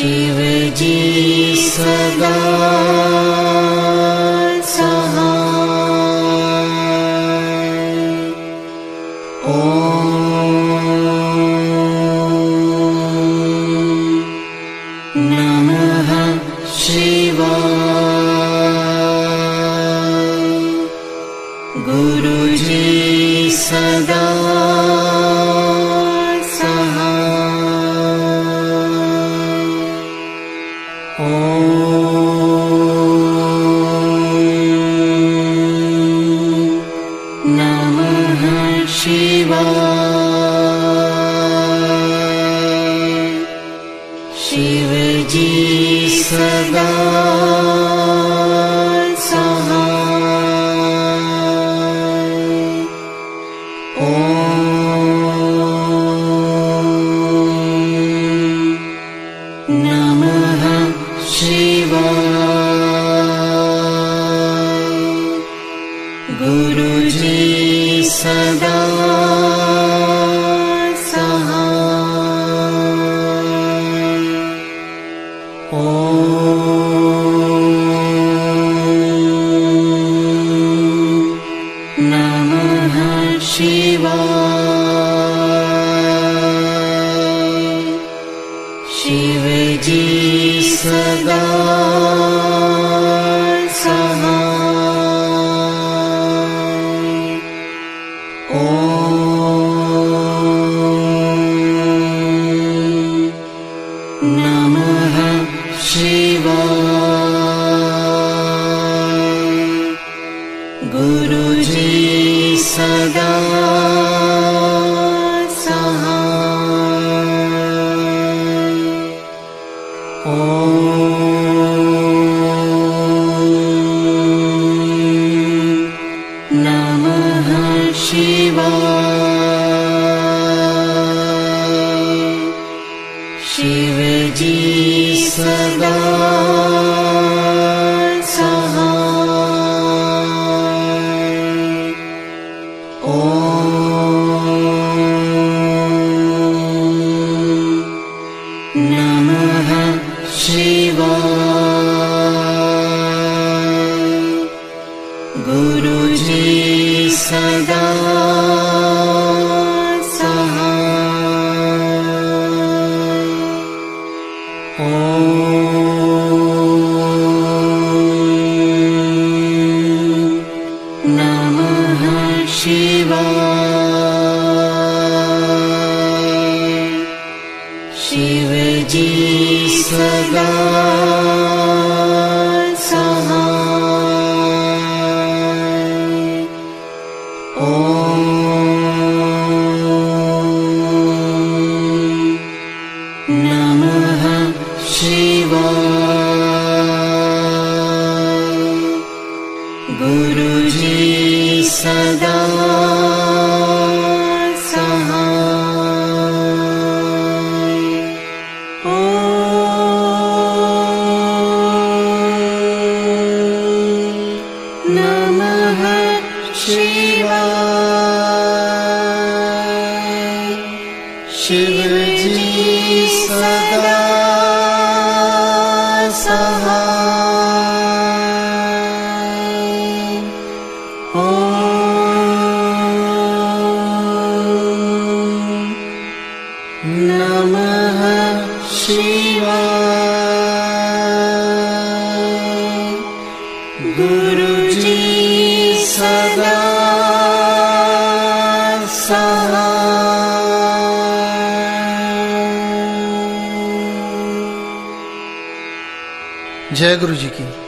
शिव जी सदा सहाय। ओम नमः शिवाय। गुरु जी सदा शिव जी सदा सहाय। ओम नमः शिवाय। गुरु जी सदा शिव जी सदा सहाय। ओम नमः शिवाय। गुरु जी सदा शिव जी सदा सहाय। ओम नमः शिवाय। गुरु जी सदा शिव जी सदा सहाय। ओम नमः शिवाय। गुरु जी सदा शिव जी सदा सहाय। ओम नमः शिवाय। गुरु जी सदा जय गुरु जी की।